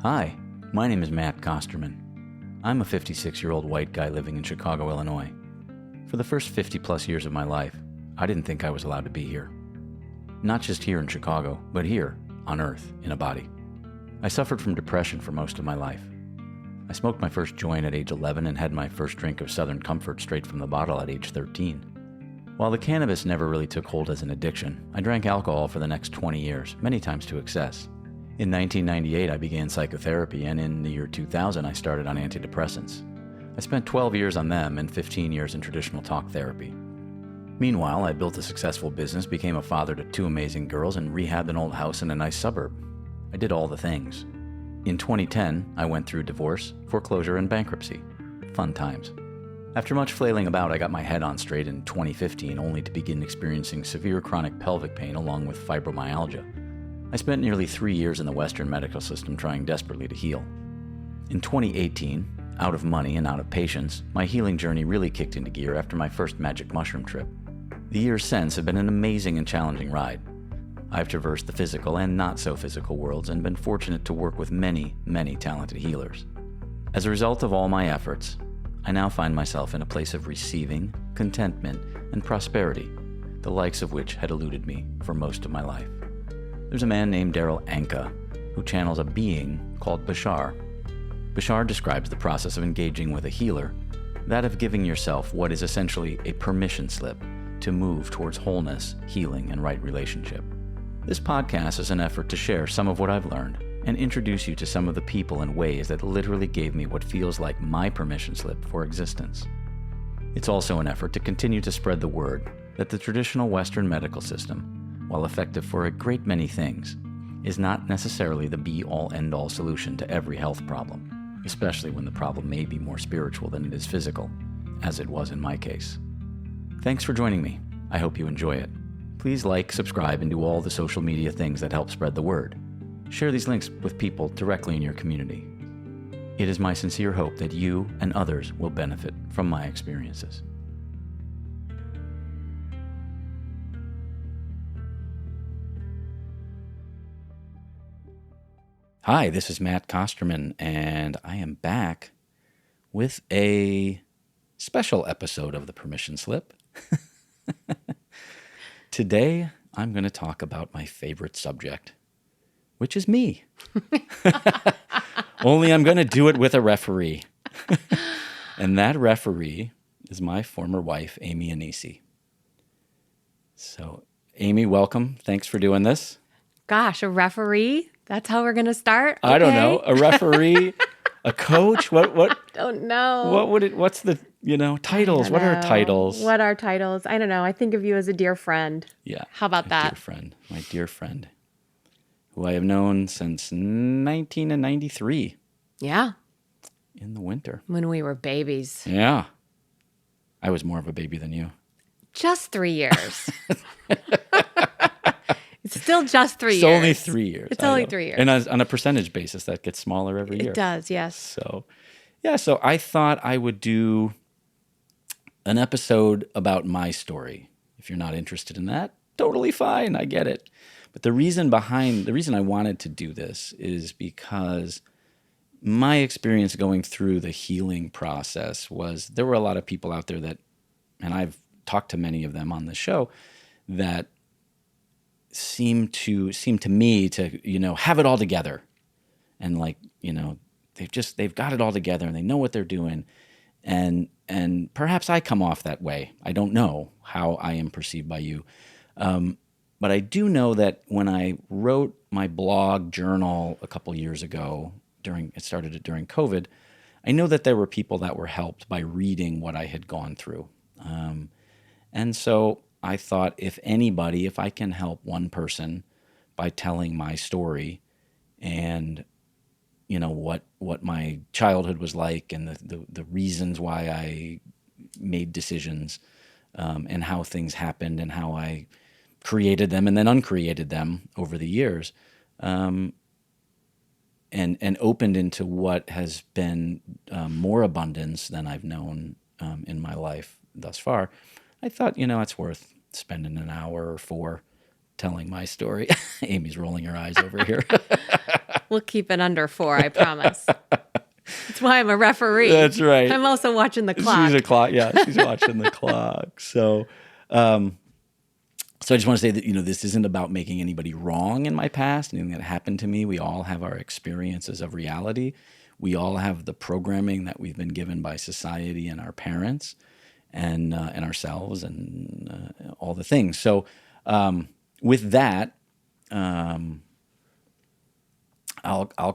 Hi, my name is Matt Kosterman. I'm a 56-year-old white guy living in Chicago, Illinois. For the first 50 plus years of my life, I didn't think I was allowed to be here. Not just here in Chicago, but here, on Earth, in a body. I suffered from depression for most of my life. I smoked my first joint at age 11 and had my first drink of Southern Comfort straight from the bottle at age 13. While the cannabis never really took hold as an addiction, I drank alcohol for the next 20 years, many times to excess. In 1998, I began psychotherapy, and in the year 2000, I started on antidepressants. I spent 12 years on them and 15 years in traditional talk therapy. Meanwhile, I built a successful business, became a father to 2 amazing girls, and rehabbed an old house in a nice suburb. I did all the things. In 2010, I went through divorce, foreclosure, and bankruptcy. Fun times. After much flailing about, I got my head on straight in 2015, only to begin experiencing severe chronic pelvic pain along with fibromyalgia. I spent nearly 3 years in the Western medical system trying desperately to heal. In 2018, out of money and out of patience, my healing journey really kicked into gear after my first magic mushroom trip. The years since have been an amazing and challenging ride. I've traversed the physical and not-so-physical worlds and been fortunate to work with many, many talented healers. As a result of all my efforts, I now find myself in a place of receiving, contentment, and prosperity, the likes of which had eluded me for most of my life. There's a man named Daryl Anka who channels a being called Bashar. Bashar describes the process of engaging with a healer, that of giving yourself what is essentially a permission slip to move towards wholeness, healing, and right relationship. This podcast is an effort to share some of what I've learned and introduce you to some of the people and ways that literally gave me what feels like my permission slip for existence. It's also an effort to continue to spread the word that the traditional Western medical system, while effective for a great many things, is not necessarily the be-all, end-all solution to every health problem, especially when the problem may be more spiritual than it is physical, as it was in my case. Thanks for joining me. I hope you enjoy it. Please like, subscribe, and do all the social media things that help spread the word. Share these links with people directly in your community. It is my sincere hope that you and others will benefit from my experiences. Hi, this is Matt Kosterman, and I am back with a special episode of the Permission Slip. Today, I'm going to talk about my favorite subject, which is me. Only I'm going to do it with a referee. And that referee is my former wife, Amy Anesi. So, Amy, welcome. Thanks for doing this. Gosh, a referee? That's how we're going to start? Okay. I don't know. A referee, a coach, what? Don't know. What's the, titles? What are titles? What are titles? I don't know. I think of you as a dear friend. Yeah. How about that? My dear friend, who I have known since 1993. Yeah. In the winter. When we were babies. Yeah. I was more of a baby than you. Just 3 years. It's still just 3 years. It's only 3 years. It's only 3 years. And on a percentage basis, that gets smaller every year. It does, yes. So I thought I would do an episode about my story. If you're not interested in that, totally fine. I get it. But the reason I wanted to do this is because my experience going through the healing process was there were a lot of people out there that, and I've talked to many of them on the show, that seem to me to, have it all together. And they've got it all together and they know what they're doing. And perhaps I come off that way. I don't know how I am perceived by you. But I do know that when I wrote my blog journal a couple years ago, it started during COVID, I know that there were people that were helped by reading what I had gone through. And so I thought, if I can help one person by telling my story and, what my childhood was like and the reasons why I made decisions and how things happened and how I created them and then uncreated them over the years, and opened into what has been more abundance than I've known in my life thus far, I thought, it's worth spending an hour or 4 telling my story. Amy's rolling her eyes over here. We'll keep it under 4, I promise. That's why I'm a referee. That's right. I'm also watching the clock. She's a clock. Yeah, she's watching the clock. So I just want to say that, this isn't about making anybody wrong in my past, anything that happened to me. We all have our experiences of reality. We all have the programming that we've been given by society and our parents and ourselves and all the things. So with that, I'll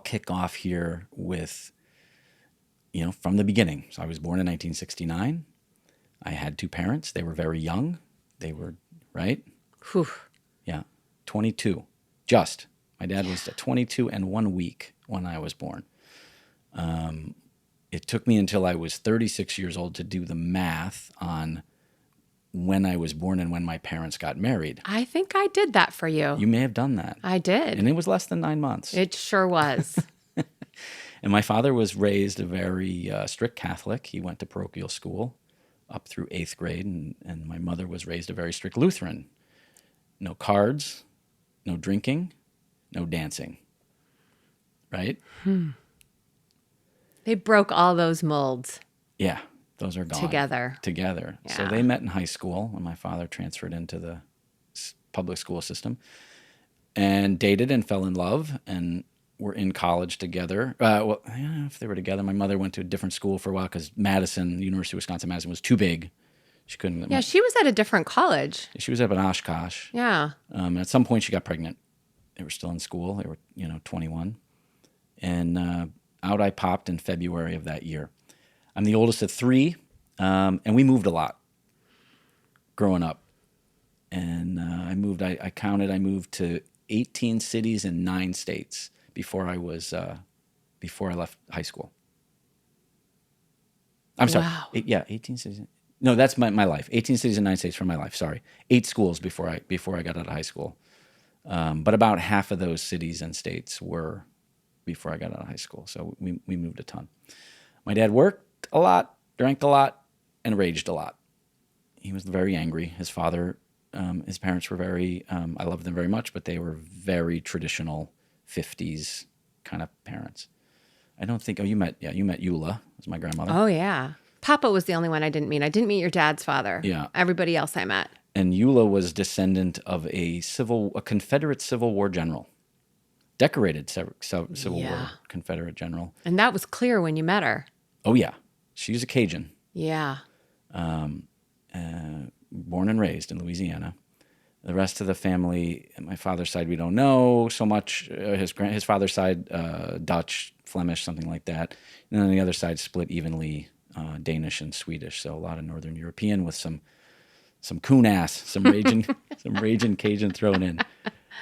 kick off here with, from the beginning. So I was born in 1969. I had 2 parents. They were very young. They were, right? Whew. Yeah, 22. Just. My dad was 22 and 1 week when I was born. It took me until I was 36 years old to do the math on when I was born and when my parents got married. I think I did that for you. You may have done that. I did. And it was less than 9 months. It sure was. And my father was raised a very strict Catholic. He went to parochial school up through 8th grade, and my mother was raised a very strict Lutheran. No cards, no drinking, no dancing. Right? They broke all those molds. Yeah, those are gone. Together. Yeah. So they met in high school when my father transferred into the public school system and dated and fell in love and were in college together. I don't know if they were together. My mother went to a different school for a while because Madison, University of Wisconsin-Madison, was too big. She couldn't. Yeah, she was at a different college. She was up in Oshkosh. Yeah. And at some point, she got pregnant. They were still in school. They were, 21. And out I popped in February of that year. I'm the oldest of 3, and we moved a lot growing up. And I moved to 18 cities and 9 states before I left high school. I'm sorry. Wow. 18 cities. No, that's my life. 18 cities and 9 states for my life. Sorry. 8 schools before I got out of high school. But about half of those cities and states were before I got out of high school. So we moved a ton. My dad worked a lot, drank a lot, and raged a lot. He was very angry. His father, his parents were very, I loved them very much, but they were very traditional 50s kind of parents. I don't think, you met Eula, was my grandmother. Oh, yeah. Papa was the only one I didn't meet. I didn't meet your dad's father. Yeah. Everybody else I met. And Eula was descendant of a Confederate Civil War general. Decorated Civil War Confederate general. And that was clear when you met her. Oh, yeah. She's a Cajun. Yeah. Born and raised in Louisiana. The rest of the family, my father's side, we don't know so much. His father's side, Dutch, Flemish, something like that. And then the other side split evenly, Danish and Swedish. So a lot of Northern European with some coon ass, some raging Cajun thrown in.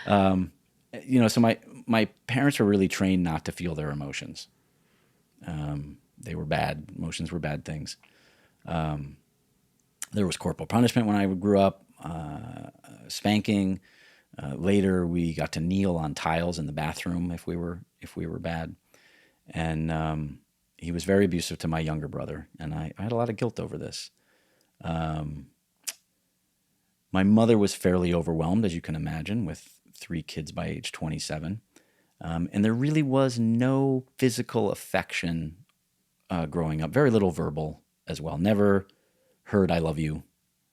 So my parents were really trained not to feel their emotions. They were bad. Emotions were bad things. There was corporal punishment when I grew up, spanking. Later, we got to kneel on tiles in the bathroom if we were bad. And he was very abusive to my younger brother, and I had a lot of guilt over this. My mother was fairly overwhelmed, as you can imagine, with 3 kids by age 27. And there really was no physical affection growing up. Very little verbal as well. Never heard "I love you"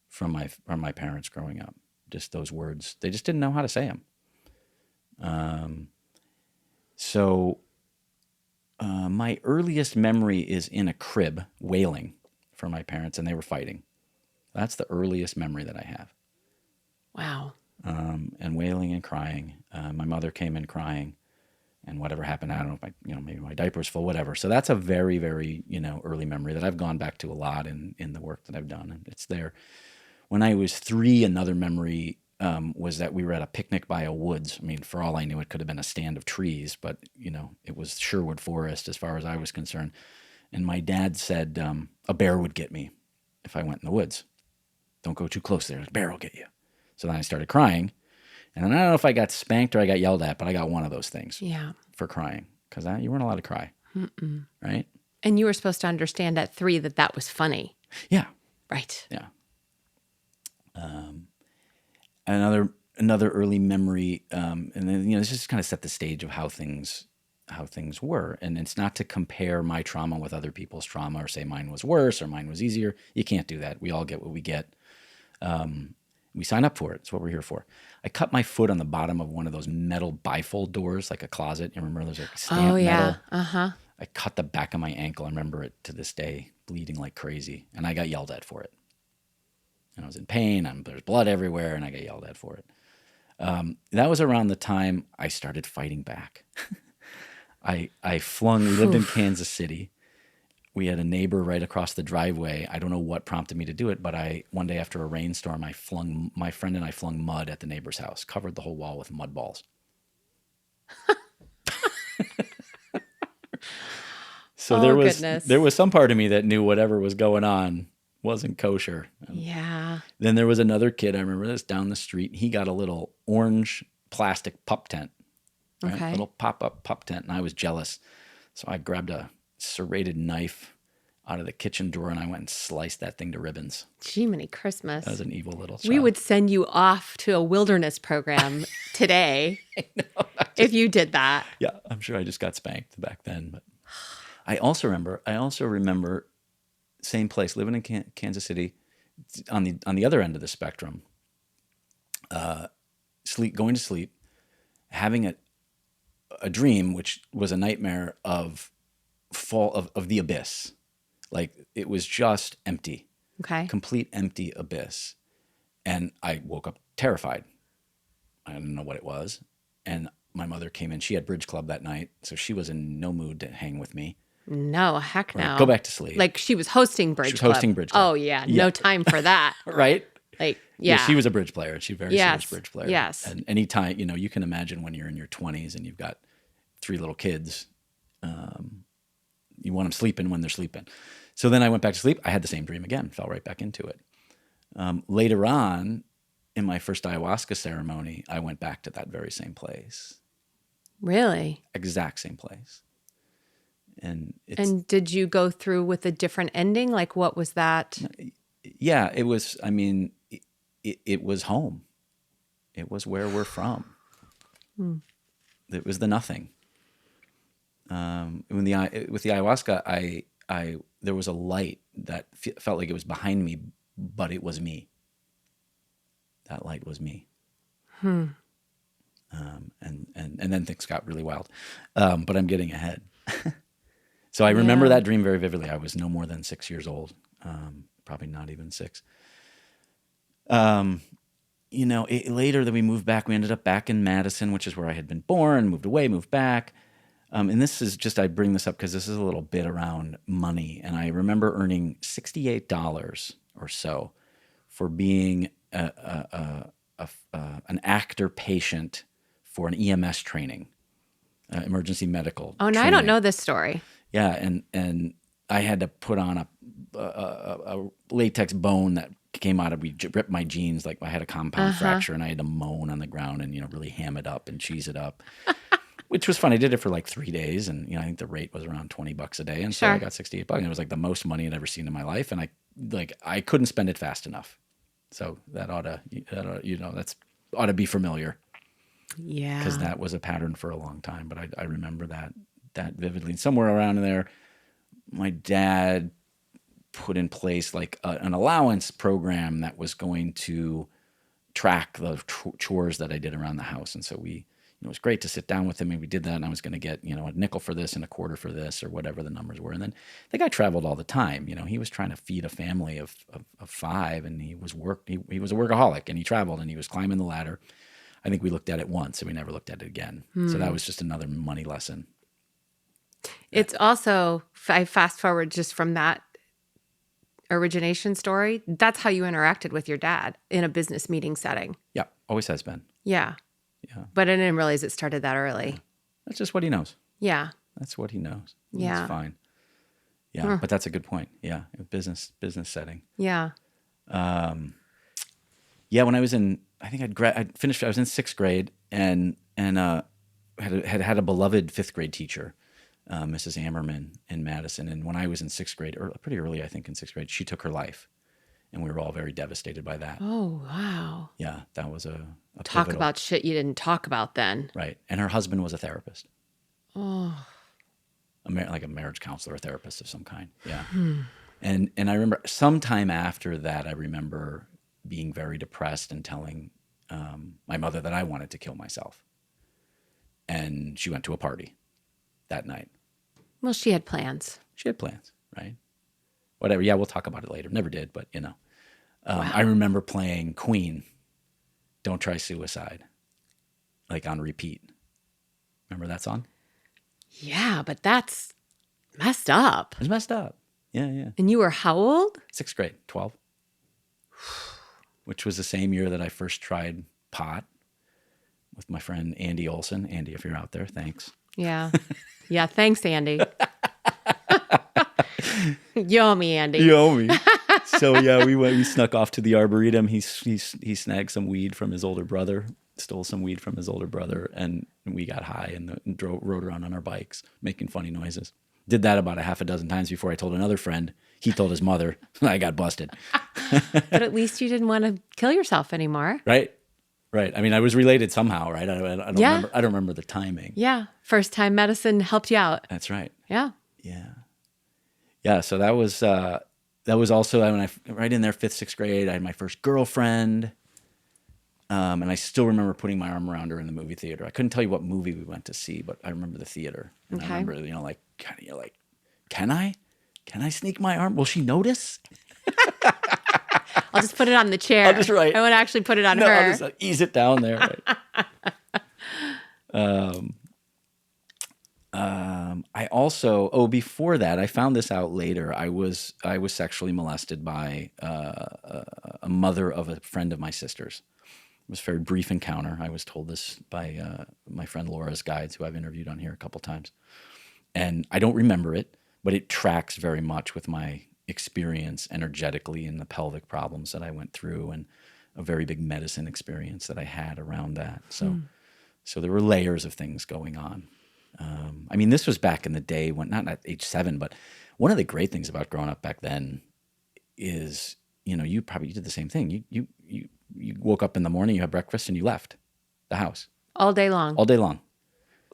from my parents growing up. Just those words. They just didn't know how to say them. So my earliest memory is in a crib wailing for my parents, and they were fighting. That's the earliest memory that I have. Wow. And wailing and crying. My mother came in crying, and whatever happened, I don't know if maybe my diaper was full, whatever. So that's a very, very, early memory that I've gone back to a lot in the work that I've done, and it's there. When I was 3, another memory was that we were at a picnic by a woods. I mean, for all I knew, it could have been a stand of trees, but, it was Sherwood Forest as far as I was concerned. And my dad said a bear would get me if I went in the woods. Don't go too close there. A bear will get you. So then I started crying. And I don't know if I got spanked or I got yelled at, but I got one of those things for crying because you weren't allowed to cry, right? And you were supposed to understand at 3 that was funny. Yeah. Right. Yeah. Another early memory, and then this just kind of set the stage of how things how things were. And it's not to compare my trauma with other people's trauma or say mine was worse or mine was easier. You can't do that. We all get what we get. We sign up for it. It's what we're here for. I cut my foot on the bottom of one of those metal bifold doors, like a closet. You remember those like stamped metal? I cut the back of my ankle. I remember it to this day, bleeding like crazy. And I got yelled at for it. And I was in pain. There's blood everywhere, and I got yelled at for it. That was around the time I started fighting back. We lived in Kansas City. We had a neighbor right across the driveway. I don't know what prompted me to do it, but one day after a rainstorm, my friend and I flung mud at the neighbor's house, covered the whole wall with mud balls. So there was some part of me that knew whatever was going on wasn't kosher. Yeah. Then there was another kid, I remember this, down the street. He got a little orange plastic pup tent, right? Okay. Little pop-up pup tent, and I was jealous. So I grabbed a serrated knife out of the kitchen drawer, and I went and sliced that thing to ribbons. Jiminy Christmas. That was an evil little child. We would send you off to a wilderness program today if you did that. Yeah, I'm sure I just got spanked back then. But I also remember same place, living in Kansas City, on the other end of the spectrum. Going to sleep, having a dream, which was a nightmare of the abyss. Like it was just empty. Okay. Complete empty abyss. And I woke up terrified. I didn't know what it was. And my mother came in. She had bridge club that night, so she was in no mood to hang with me. No, heck no. Go back to sleep. Like she was hosting bridge club. She was hosting bridge club. Oh, yeah. No time for that. Right? Like, yeah. She was a bridge player. She's a very serious bridge player. Yes. And anytime, you can imagine when you're in your 20s and you've got 3 little kids, you want them sleeping when they're sleeping. So then I went back to sleep. I had the same dream again, fell right back into it. Later on, in my first ayahuasca ceremony, I went back to that very same place. Really? Exact same place. And did you go through with a different ending? Like, what was that? Yeah, it was, it was home. It was where we're from. It was the nothing. With the ayahuasca, there was a light that felt like it was behind me, but it was me. That light was me. And then things got really wild. But I'm getting ahead. So I remember that dream very vividly. I was no more than 6 years old, probably not even 6. Later that we moved back, we ended up back in Madison, which is where I had been born, moved away, moved back. And this is just, I bring this up because this is a little bit around money. And I remember earning $68 or so for being an actor patient for an EMS training, emergency medical Oh, no, training. I don't know this story. Yeah, and I had to put on a latex bone that came out of, we ripped my jeans, like I had a compound fracture, and I had to moan on the ground and, really ham it up and cheese it up, which was fun. I did it for like 3 days, and, I think the rate was around $20 a day, and so I got $68, and it was like the most money I'd ever seen in my life, and I couldn't spend it fast enough. So that ought to be familiar. Yeah. Because that was a pattern for a long time, but I remember that vividly. Somewhere around there, my dad put in place like an allowance program that was going to track the chores that I did around the house. And so it was great to sit down with him, and we did that, and I was going to get, a nickel for this and a quarter for this or whatever the numbers were. And then the guy traveled all the time. He was trying to feed a family of 5, and he was a workaholic, and he traveled, and he was climbing the ladder. I think we looked at it once and we never looked at it again. So that was just another money lesson. It's also, I fast forward just from that origination story, that's how you interacted with your dad in a business meeting setting. Yeah, always has been. Yeah. Yeah. But I didn't realize it started that early. That's just what he knows. Yeah. That's what he knows. Yeah. That's fine. Yeah, but that's a good point. Yeah, business setting. Yeah. When I was in, I think I'd finished, I was in 6th grade, and had a beloved 5th grade teacher, Mrs. Ammerman in Madison. And when I was in 6th grade, or pretty early, I think in 6th grade, she took her life. And we were all very devastated by that. Oh, wow. Yeah, that was a Talk pivotal. about shit you didn't talk about then. Right. And her husband was a therapist. Oh. Like a marriage counselor or therapist of some kind. Yeah. And I remember sometime after that, I remember being very depressed and telling my mother that I wanted to kill myself. And she went to a party that night. Well, she had plans. She had plans, right? Whatever. Yeah, we'll talk about it later. Never did, but Wow. I remember playing Queen, Don't Try Suicide, like on repeat. Remember that song? Yeah, but that's messed up. It was messed up. Yeah, yeah. And you were how old? 6th grade, 12. Which was the same year that I first tried pot with my friend Andy Olson. Andy, if you're out there, thanks. Yeah. Yeah, thanks, Andy. You owe me, Andy. You owe me. So yeah, we snuck off to the Arboretum. He snagged some weed from his older brother, stole some weed from his older brother, and we got high and rode around on our bikes, making funny noises. Did that about a half a dozen times before I told another friend. He told his mother, and I got busted. But at least you didn't want to kill yourself anymore. Right. I mean, I was related somehow, right? I don't Yeah. remember. I don't remember the timing. Yeah. First time medicine helped you out. That's right. Yeah. Yeah. So that was also when I right in there, 5th, 6th grade. I had my first girlfriend, and I still remember putting my arm around her in the movie theater. I couldn't tell you what movie we went to see, but I remember the theater. And Okay. I remember, can I sneak my arm? Will she notice? I'll just put it on the chair. I'll just write. I won't actually put it on No, her. I'll just ease it down there. Right? I also, before that, I found this out later. I was sexually molested by a mother of a friend of my sister's. It was a very brief encounter. I was told this by my friend Laura's guides, who I've interviewed on here a couple times. And I don't remember it, but it tracks very much with my experience energetically in the pelvic problems that I went through and a very big medicine experience that I had around that. So there were layers of things going on. I mean, this was back in the day when, not at age 7, but one of the great things about growing up back then is, you did the same thing. You woke up in the morning, you had breakfast, and you left the house. All day long. All day long.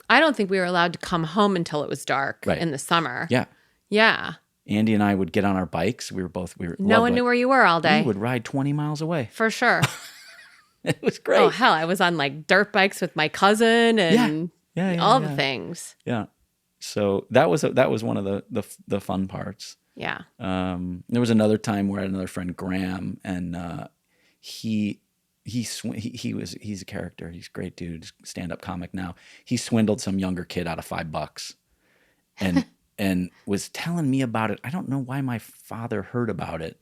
I don't think we were allowed to come home until it was dark in the summer. Yeah. Yeah. Andy and I would get on our bikes. No one knew where you were all day. We would ride 20 miles away. For sure. It was great. Oh, hell. I was on like dirt bikes with my cousin and all the things. Yeah. So that was one of the fun parts. Yeah. There was another time where I had another friend, Graham, and he's a character. He's a great dude, stand-up comic now. He swindled some younger kid out of $5 and was telling me about it. I don't know why my father heard about it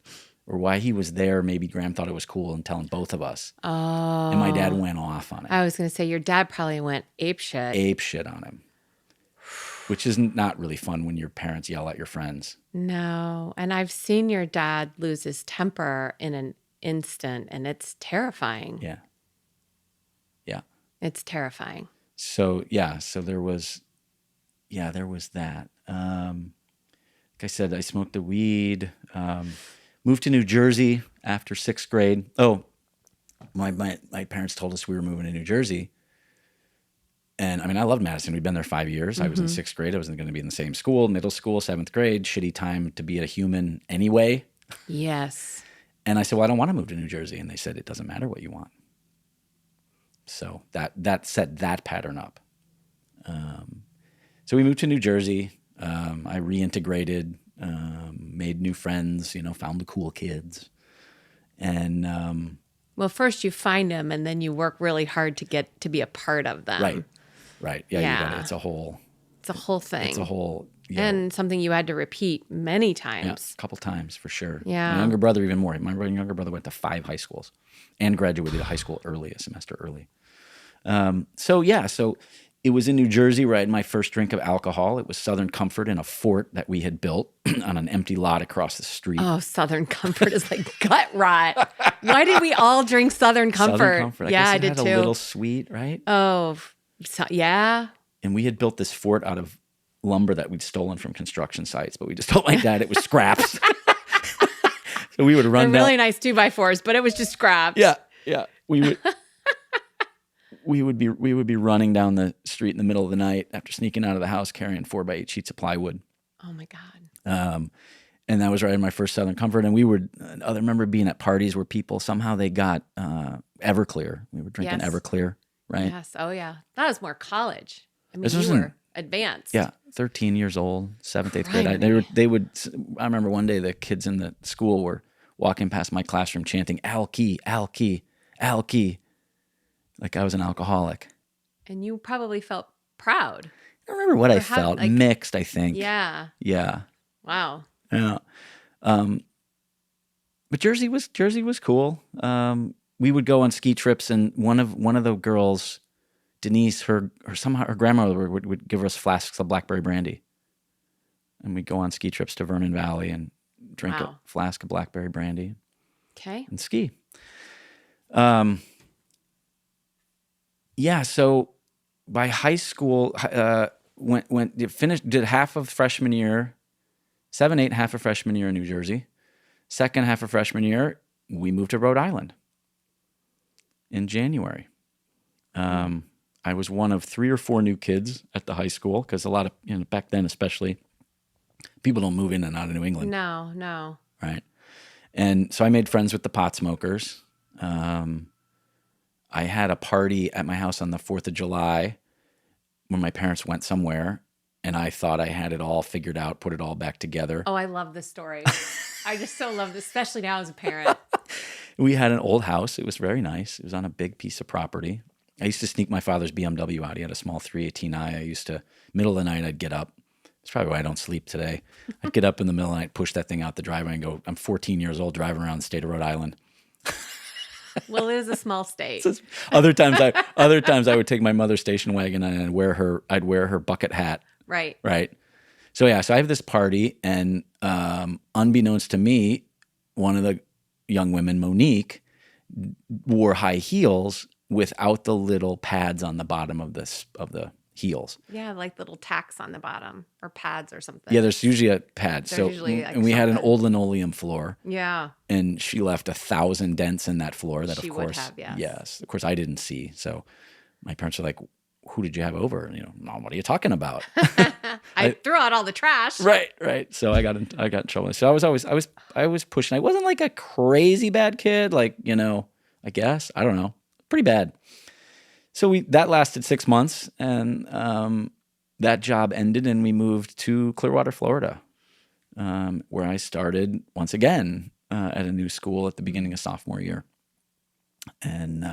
or why he was there. Maybe Graham thought it was cool and telling both of us. Oh. And my dad went off on it. I was going to say your dad probably went ape shit. Ape shit on him, which is not really fun when your parents yell at your friends. No. And I've seen your dad lose his temper in an instant, and it's terrifying. Yeah. It's terrifying. So there was that. Like I said, I smoked the weed, moved to New Jersey after 6th grade. Oh, my parents told us we were moving to New Jersey. And I mean, I loved Madison. We'd been there 5 years. I was in 6th grade. I wasn't going to be in the same school, middle school, 7th grade, shitty time to be a human anyway. Yes. And I said, well, I don't want to move to New Jersey. And they said, it doesn't matter what you want. So that set that pattern up. So we moved to New Jersey. I reintegrated, made new friends, found the cool kids. And well, first you find them and then you work really hard to get to be a part of them. Right. Yeah. You got it. It's a whole thing. It's a whole. And something you had to repeat many times. Yeah, a couple times for sure. Yeah. My younger brother even more. My younger brother went to 5 high schools and graduated high school early, a semester early. So it was in New Jersey where I had my first drink of alcohol. It was Southern Comfort in a fort that we had built on an empty lot across the street. Oh, Southern Comfort is like gut rot. Why did we all drink Southern Comfort? Southern Comfort. Yeah, I did too. A little sweet, right? Oh, yeah. And we had built this fort out of lumber that we'd stolen from construction sites, but we just told my dad it was scraps. So we would run They're really nice 2x4s, but it was just scraps. Yeah. we would be running down the street in the middle of the night after sneaking out of the house carrying 4x8 sheets of plywood. Oh my God. And that was right in my first Southern Comfort. And I remember being at parties where people, somehow they got Everclear. We were drinking Everclear, right? Yes. Oh yeah. That was more college. I mean, This you wasn't- were advanced. Yeah, 13 years old, 7th, 8th grade. They would. I remember one day the kids in the school were walking past my classroom chanting "Al Key, Al Key, Al Key," like I was an alcoholic. And you probably felt proud. I don't remember what I felt. Mixed, I think. Yeah. Yeah. Wow. Yeah. But Jersey was cool. We would go on ski trips, and one of the girls, Denise, her grandmother would give us flasks of blackberry brandy, and we'd go on ski trips to Vernon Valley and drink a flask of blackberry brandy. Okay. And ski. Yeah. So by high school, did half of freshman year, 7, 8, half of freshman year in New Jersey. Second half of freshman year, we moved to Rhode Island in January. I was one of 3 or 4 new kids at the high school because a lot of, back then especially, people don't move in and out of New England. No. Right. And so I made friends with the pot smokers. I had a party at my house on the 4th of July when my parents went somewhere, and I thought I had it all figured out, put it all back together. Oh, I love this story. I just so love this, especially now as a parent. We had an old house. It was very nice. It was on a big piece of property. I used to sneak my father's BMW out. He had a small 318i. I used to, middle of the night, I'd get up. That's probably why I don't sleep today. I'd get up in the middle of the night, push that thing out the driveway and go, I'm 14 years old driving around the state of Rhode Island. Well, it is a small state. Other times I would take my mother's station wagon and I'd wear her bucket hat. Right. Right. So I have this party, and unbeknownst to me, one of the young women, Monique, wore high heels without the little pads on the bottom of the heels. Yeah, like little tacks on the bottom or pads or something. Yeah, there's usually a pad. And we had an old linoleum floor. Yeah. And she left 1,000 dents in that floor that, she of course, would have, yes. Yes, of course, I didn't see. So my parents were like, "Who did you have over?" "Mom, what are you talking about?" I threw out all the trash. Right. So I got in trouble. So I was pushing. I wasn't like a crazy bad kid, like, I guess. I don't know. Pretty bad. So that lasted 6 months, and that job ended, and we moved to Clearwater, Florida, where I started once again at a new school at the beginning of sophomore year. And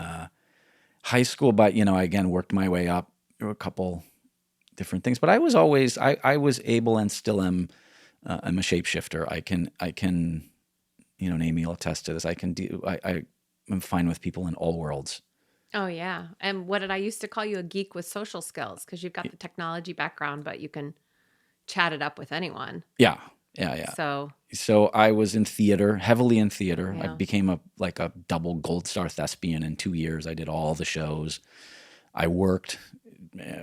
high school, but I again worked my way up. There were a couple different things, but I was always I was able and still am. I'm a shapeshifter. I can Amy will attest to this. I'm fine with people in all worlds. Oh yeah, and what did I used to call you? A geek with social skills, because you've got the technology background, but you can chat it up with anyone. Yeah. So I was in theater, heavily in theater. Yeah. I became a double gold star thespian in 2 years. I did all the shows. I worked,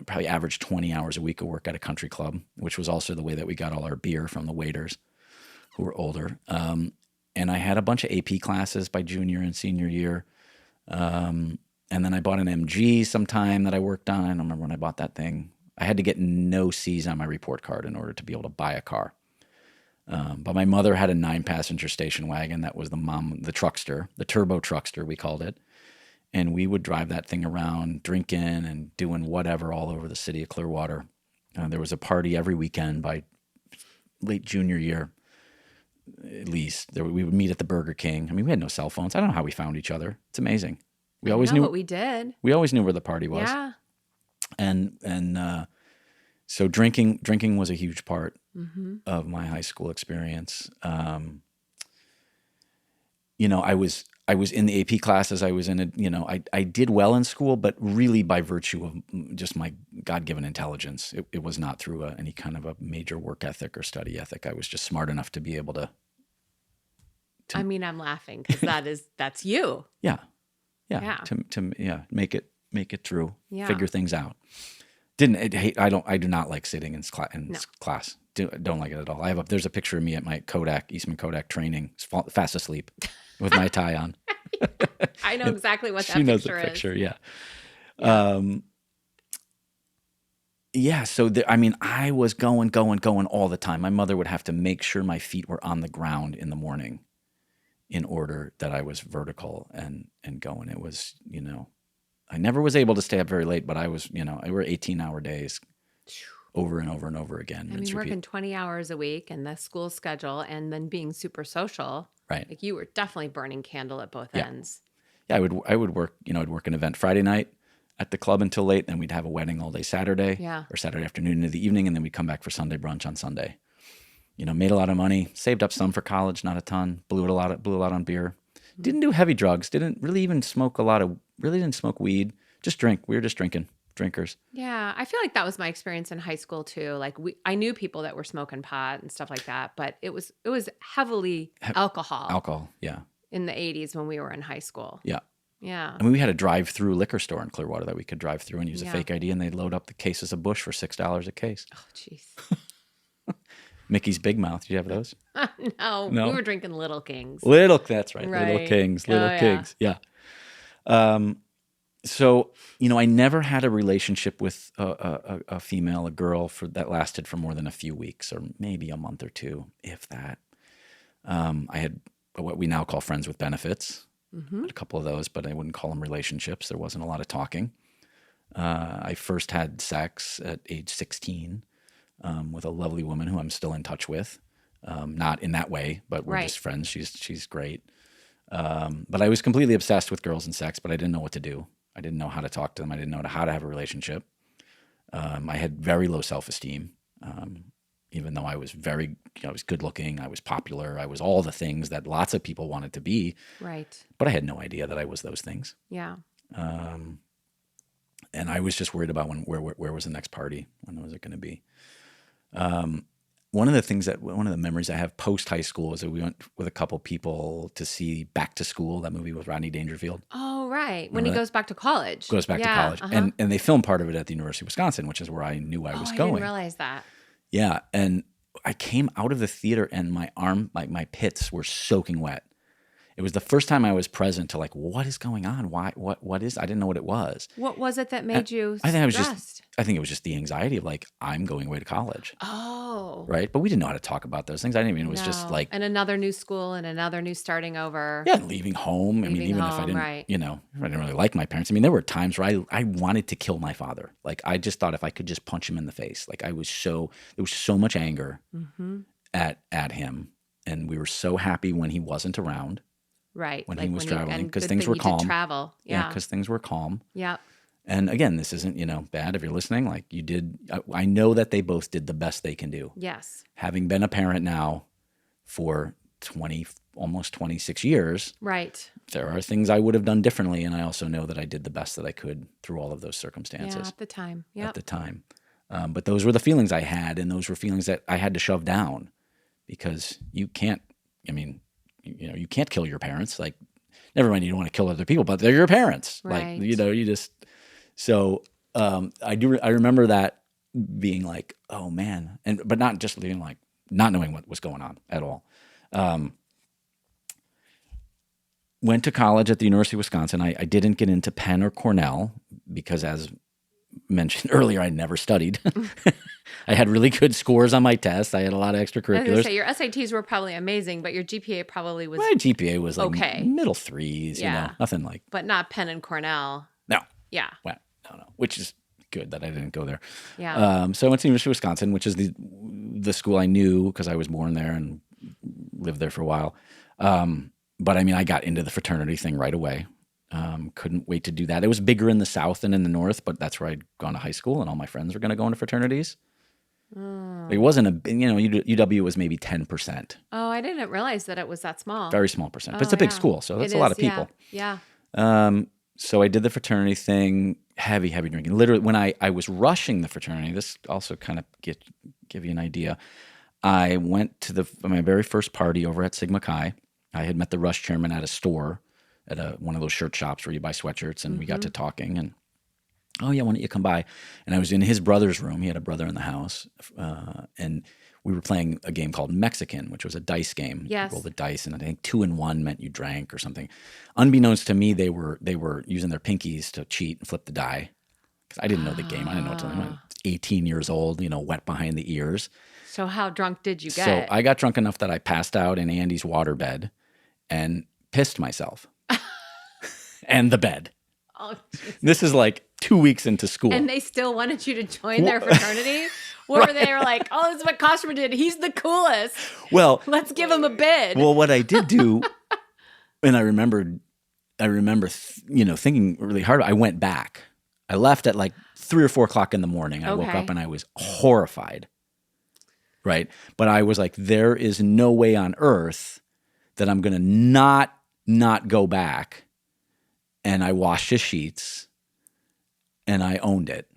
probably averaged 20 hours a week of work at a country club, which was also the way that we got all our beer from the waiters who were older. And I had a bunch of AP classes by junior and senior year. And then I bought an MG sometime that I worked on. I don't remember when I bought that thing. I had to get no C's on my report card in order to be able to buy a car. But my mother had a 9-passenger station wagon that was the truckster, the turbo truckster, we called it. And we would drive that thing around, drinking and doing whatever all over the city of Clearwater. There was a party every weekend by late junior year, at least. We would meet at the Burger King. I mean, we had no cell phones. I don't know how we found each other. It's amazing. We always knew what we did. We always knew where the party was. Yeah. And so drinking was a huge part of my high school experience. I was in the AP classes. I was in I did well in school, but really by virtue of just my God-given intelligence. It was not through any kind of a major work ethic or study ethic. I was just smart enough to be able to I mean, I'm laughing because that's you. Yeah. To make it true. Yeah. Figure things out. I do not like sitting in class. Don't like it at all. There's a picture of me at my Eastman Kodak training, fast asleep with my tie on. I know exactly what that picture is. She knows the picture, yeah. Yeah. So, I mean, I was going all the time. My mother would have to make sure my feet were on the ground in the morning in order that I was vertical and going. It was, I never was able to stay up very late, but I was, I were 18-hour days over and over and over again. I mean, working 20 hours a week and the school schedule and then being super social. Right. Like you were definitely burning candle at both ends. Yeah, I would work, I'd work an event Friday night at the club until late, then we'd have a wedding all day Saturday or Saturday afternoon into the evening, and then we'd come back for Sunday brunch on Sunday. Made a lot of money, saved up some for college, not a ton, blew a lot on beer. Didn't do heavy drugs, didn't really even smoke really didn't smoke weed, just drink. We were just drinkers. Yeah, I feel like that was my experience in high school too. Like I knew people that were smoking pot and stuff like that, but it was heavily alcohol. Alcohol, yeah. In the 80s when we were in high school. Yeah. Yeah. I mean, we had a drive-through liquor store in Clearwater that we could drive through and use a fake ID, and they'd load up the cases of Busch for $6 a case. Oh, jeez. Mickey's Big Mouth. Did you have those? No, we were drinking Little Kings. That's right. Little Kings. Kings. Yeah. So, I never had a relationship with a female, a girl that lasted for more than a few weeks or maybe a month or two, if that. I had what we now call friends with benefits. Mm-hmm. A couple of those, but I wouldn't call them relationships. There wasn't a lot of talking. I first had sex at age 16 with a lovely woman who I'm still in touch with. Not in that way, but we're just friends. She's great. But I was completely obsessed with girls and sex, but I didn't know what to do. I didn't know how to talk to them. I didn't know how to have a relationship. I had very low self-esteem, even though I was good looking. I was popular. I was all the things that lots of people wanted to be. Right. But I had no idea that I was those things. Yeah. And I was just worried about where was the next party? When was it going to be? One of the memories I have post high school is that we went with a couple people to see Back to School, that movie with Rodney Dangerfield. Oh, right. When he goes back to college. Goes back to college. Uh-huh. And they filmed part of it at the University of Wisconsin, which is where I knew I was going. I didn't realize that. Yeah. And I came out of the theater and my arm, like my pits were soaking wet. It was the first time I was present to what is going on? Why? What is? I didn't know what it was. What was it that made you stressed? I think it was just the anxiety of I'm going away to college. Oh. Right. But we didn't know how to talk about those things. I didn't even, it was just and another new school and another new starting over. Yeah. Leaving home. Even if I didn't, I didn't really like my parents. There were times where I wanted to kill my father. I just thought if I could just punch him in the face, there was so much anger at him. And we were so happy when he wasn't around. Right. When he was traveling, because things were calm. Travel. Yeah. Because things were calm. Yeah. And again, this isn't, bad if you're listening. I know that they both did the best they can do. Yes. Having been a parent now for almost 26 years. Right. There are things I would have done differently. And I also know that I did the best that I could through all of those circumstances. Yeah, at the time. Yeah. At the time. But those were the feelings I had. And those were feelings that I had to shove down because you can't, you can't kill your parents. Never mind, you don't want to kill other people, but they're your parents. Right. So I remember that being oh man, but not just being not knowing what was going on at all. Went to college at the University of Wisconsin. I didn't get into Penn or Cornell because, as mentioned earlier, I never studied. I had really good scores on my tests. I had a lot of extracurriculars. I was gonna say, your SATs were probably amazing, but your GPA probably was My GPA was okay. Middle threes, nothing But not Penn and Cornell. No. Yeah. Well, no. Which is good that I didn't go there. Yeah. So I went to the University of Wisconsin, which is the school I knew because I was born there and lived there for a while. But I got into the fraternity thing right away. Couldn't wait to do that. It was bigger in the South than in the North, but that's where I'd gone to high school and all my friends were going to go into fraternities. It wasn't UW was maybe 10%. Oh, I didn't realize that it was that small. Very small percent. But it's a big school, so that's a lot of people. Yeah. So I did the fraternity thing, heavy drinking. Literally, when I was rushing the fraternity, this also kind of give you an idea. I went to my very first party over at Sigma Chi. I had met the rush chairman at a store, at one of those shirt shops where you buy sweatshirts, and we got to talking. And oh yeah, why don't you come by? And I was in his brother's room. He had a brother in the house, and we were playing a game called Mexican, which was a dice game. Yes. You roll the dice, and I think 2 and 1 meant you drank or something. Unbeknownst to me, they were using their pinkies to cheat and flip the die. Because I didn't know the game. I didn't know until I was 18 years old, wet behind the ears. So how drunk did you get? So I got drunk enough that I passed out in Andy's waterbed and pissed myself. And the bed. Oh, Jesus. This is like 2 weeks into school. And they still wanted you to join their fraternity? Or were they like, oh, this is what Kosterman did. He's the coolest. Well, let's give him a bid. Well, what I did do, and I remember, thinking really hard. I went back. I left at like 3 or 4 o'clock in the morning. I woke up and I was horrified. Right. But I was like, there is no way on earth that I'm going to not go back. And I washed his sheets and I owned it.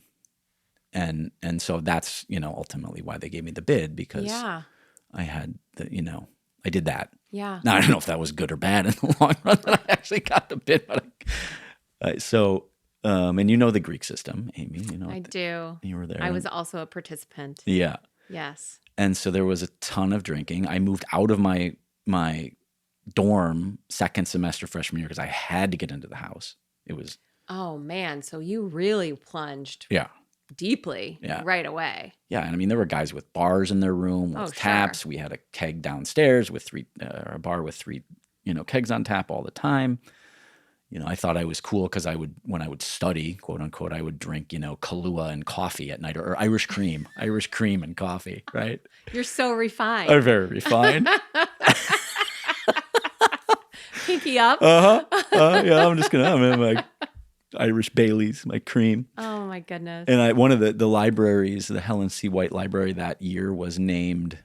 And so that's, ultimately why they gave me the bid, because I had I did that. Yeah. Now, I don't know if that was good or bad in the long run that I actually got the bid. But and you know the Greek system, Amy. I do. You were there. I was also a participant. Yeah. Yes. And so there was a ton of drinking. I moved out of my dorm second semester freshman year because I had to get into the house. It was. Oh, man. So you really plunged deeply right away. Yeah. And I mean, there were guys with bars in their room with taps. Sure. We had a keg downstairs with a bar with 3, kegs on tap all the time. I thought I was cool because when I would study, quote unquote, I would drink, Kahlua and coffee at night, or Irish cream and coffee, right? You're so refined. I'm very refined. Pinky up. Yeah, I'm in my Irish Baileys, my cream. Oh my goodness. And one of the libraries, the Helen C. White Library that year was named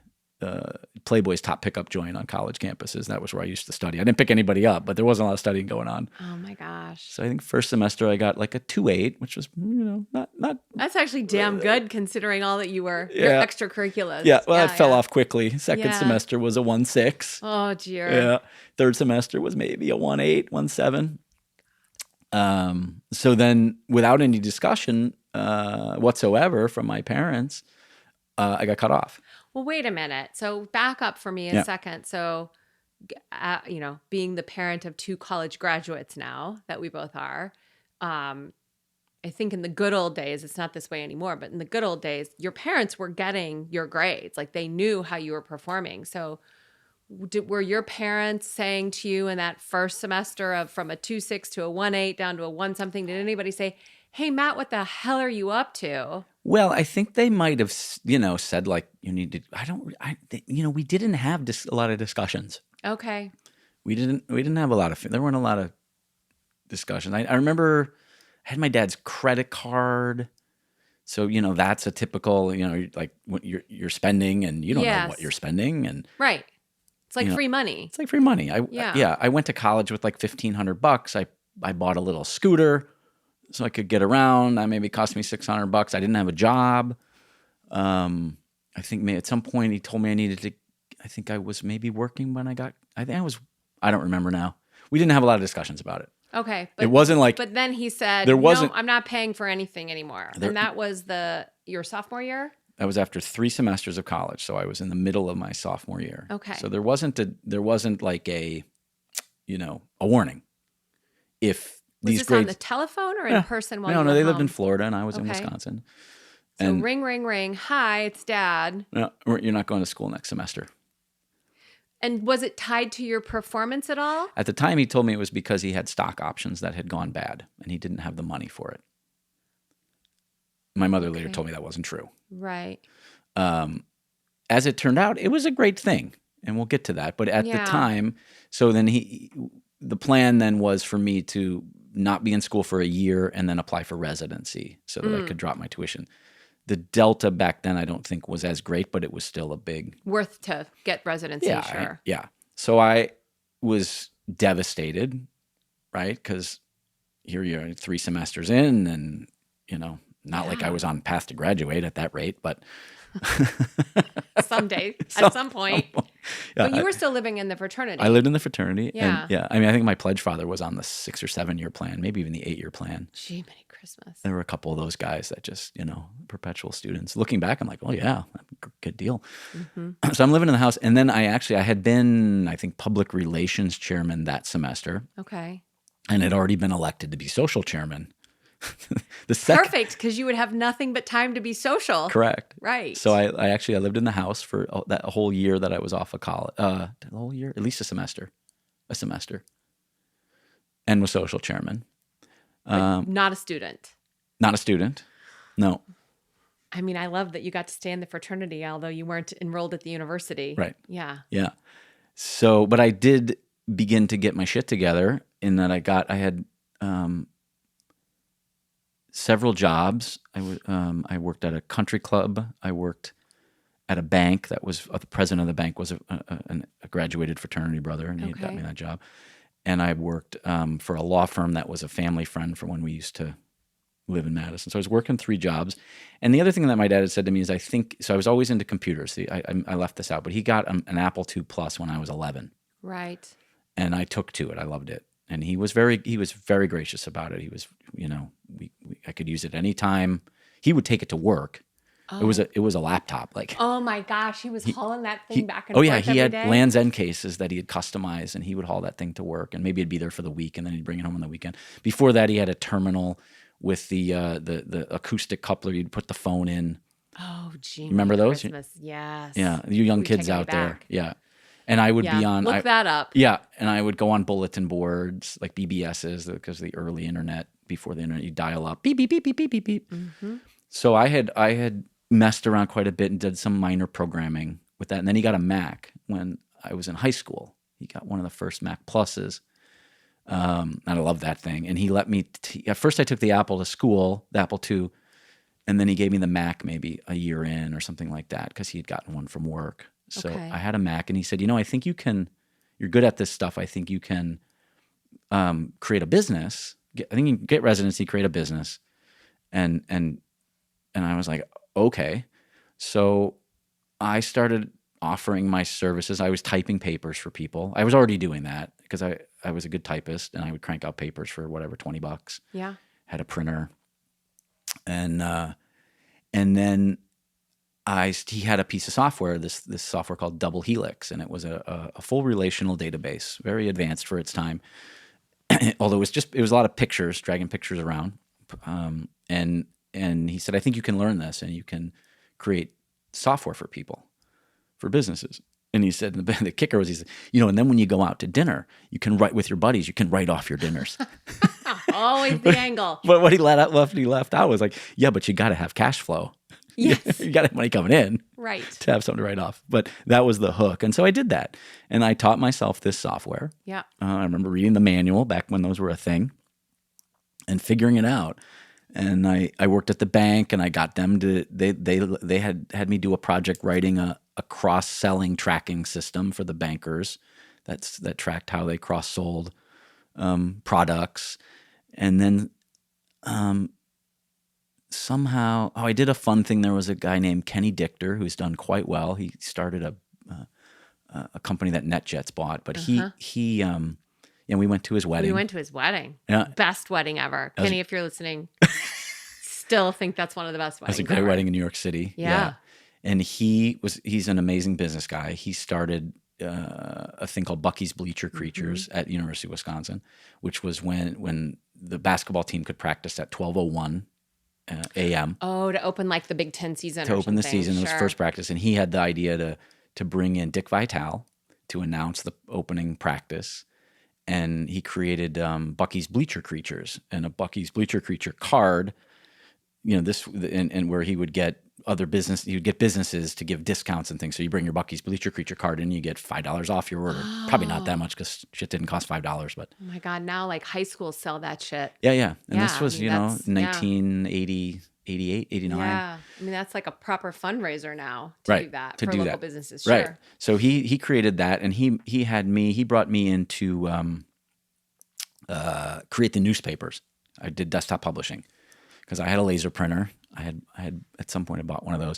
Playboy's top pickup joint on college campuses. That was where I used to study. I didn't pick anybody up, but there wasn't a lot of studying going on. Oh my gosh. So I think first semester I got like a 2.8, which was, not. That's actually damn good considering all that you were, your extracurriculars. Yeah, well, it fell off quickly. Second semester was a 1.6. Oh, dear. Yeah. Third semester was maybe a 1.8, 1.7. So then without any discussion whatsoever from my parents, I got cut off. Well, wait a minute. So back up for me a second. So, being the parent of 2 college graduates now that we both are, I think in the good old days, it's not this way anymore, but in the good old days, your parents were getting your grades. Like they knew how you were performing. So were your parents saying to you in that first semester from a 2.6 to a 1.8 down to a 1 something, did anybody say, hey, Matt, what the hell are you up to? Well, I think they might have, said like, you need to, we didn't have a lot of discussions. Okay. We didn't have there weren't a lot of discussions. I remember I had my dad's credit card. So, that's a typical, like what you're spending and you don't know what you're spending. And right. It's like free money. It's like free money. I went to college with like $1,500. I bought a little scooter so I could get around. That maybe cost me $600. I didn't have a job. I think at some point he told me I think I was maybe working when I don't remember now. We didn't have a lot of discussions about it. Okay. It wasn't like. But then he said, I'm not paying for anything anymore. And that was your sophomore year? That was after 3 semesters of college. So I was in the middle of my sophomore year. Okay. So there wasn't like a warning. If was these this grades, on the telephone or in person? No, they lived in Florida and I was in Wisconsin. So ring, ring, ring. Hi, it's Dad. No, you're not going to school next semester. And was it tied to your performance at all? At the time, he told me it was because he had stock options that had gone bad and he didn't have the money for it. My mother later told me that wasn't true. Right. As it turned out, it was a great thing, and we'll get to that. But at the time, so then the plan then was for me to not be in school for a year and then apply for residency so that I could drop my tuition. The delta back then I don't think was as great, but it was still a big... Worth to get residency, sure. So I was devastated, right? Because here you're 3 semesters in and, not like I was on path to graduate at that rate, but... Someday, at some point. But you were still living in the fraternity. I lived in the fraternity. Yeah. And I mean, I think my pledge father was on the 6 or 7 year plan, maybe even the 8 year plan. Gee, many Christmas. Christmas. There were a couple of those guys that just, perpetual students. Looking back, I'm like, oh yeah, good deal. Mm-hmm. So I'm living in the house. And then I had been, I think, public relations chairman that semester. Okay. And had already been elected to be social chairman. Perfect, because you would have nothing but time to be social. Correct. Right. So I lived in the house for that whole year that I was off of college. The whole year, at least a semester, and was social chairman. Not a student. Not a student. No. I mean, I love that you got to stay in the fraternity, although you weren't enrolled at the university. Right. Yeah. Yeah. So, but I did begin to get my shit together in that I had several jobs. I worked at a country club. I worked at a bank that was the president of the bank was a graduated fraternity brother, and he got me that job. And I worked for a law firm that was a family friend from when we used to live in Madison. So I was working 3 jobs. And the other thing that my dad had said to me is, I was always into computers. See, I left this out, but he got an Apple II Plus when I was 11. Right. And I took to it. I loved it. And he was very gracious about it. He was, I could use it anytime. He would take it to work. Oh. It was a laptop. Like, oh my gosh, he was hauling that thing back and forth. Oh yeah, he had Land's End cases that he had customized, and he would haul that thing to work. And maybe it'd be there for the week, and then he'd bring it home on the weekend. Before that, he had a terminal with the acoustic coupler. You'd put the phone in. Oh, gee. Remember those? Christmas. Yes. Yeah, you young kids out there. Yeah. And I would be on. Look that up. Yeah, and I would go on bulletin boards like BBSs because of the early internet. Before the internet, you dial up beep beep beep beep beep beep beep. Mm-hmm. So I had messed around quite a bit and did some minor programming with that. And then he got a Mac when I was in high school. He got one of the first Mac Pluses. And I love that thing. And he let me. At first, I took the Apple to school, the Apple II, and then he gave me the Mac maybe a year in or something like that because he had gotten one from work. So I had a Mac, and he said, I think you can, you're good at this stuff. I think you can create a business. I think you can get residency, create a business. And I was like, okay. So I started offering my services. I was typing papers for people. I was already doing that because I was a good typist, and I would crank out papers for whatever, $20. Yeah. Had a printer. And then he had a piece of software, this software called Double Helix, and it was a full relational database, very advanced for its time. Although it was a lot of pictures, dragging pictures around. And he said, I think you can learn this, and you can create software for people, for businesses. And he said, the kicker was, he said, and then when you go out to dinner, you can write with your buddies, you can write off your dinners. Always the angle. But what he left out was like, yeah, but you got to have cash flow. Yes. You got to have money coming in. Right. To have something to write off. But that was the hook. And so I did that. And I taught myself this software. Yeah. I remember reading the manual back when those were a thing and figuring it out. And I worked at the bank, and I got them to, they had me do a project writing a cross-selling tracking system for the bankers that tracked how they cross-sold products. And then somehow, I did a fun thing. There was a guy named Kenny Dichter who's done quite well. He started a company that NetJets bought, but we went to his wedding. We went to his wedding. Yeah. Best wedding ever. Kenny, if you're listening, still think that's one of the best weddings. That's a great wedding in New York City. Yeah. And he's an amazing business guy. He started a thing called Bucky's Bleacher Creatures at University of Wisconsin, which was when the basketball team could practice at 12:01 a.m. Oh, to open like the Big Ten season. To open the season, sure. It was first practice, and he had the idea to bring in Dick Vitale to announce the opening practice, and he created Bucky's Bleacher Creatures and a Bucky's Bleacher Creature card. And where he would get businesses to give discounts and things. So you bring your Bucky's Bleacher Creature card in, you get $5 off your order. Oh. Probably not that much because shit didn't cost $5, but. Oh my God, now like high schools sell that shit. Yeah. And this was, 1980, 88, 89. Yeah. I mean, that's like a proper fundraiser now to do that for local businesses. Right. Sure. So he created that, and he brought me in to create the newspapers. I did desktop publishing. Because I had a laser printer. I had at some point I bought one of those.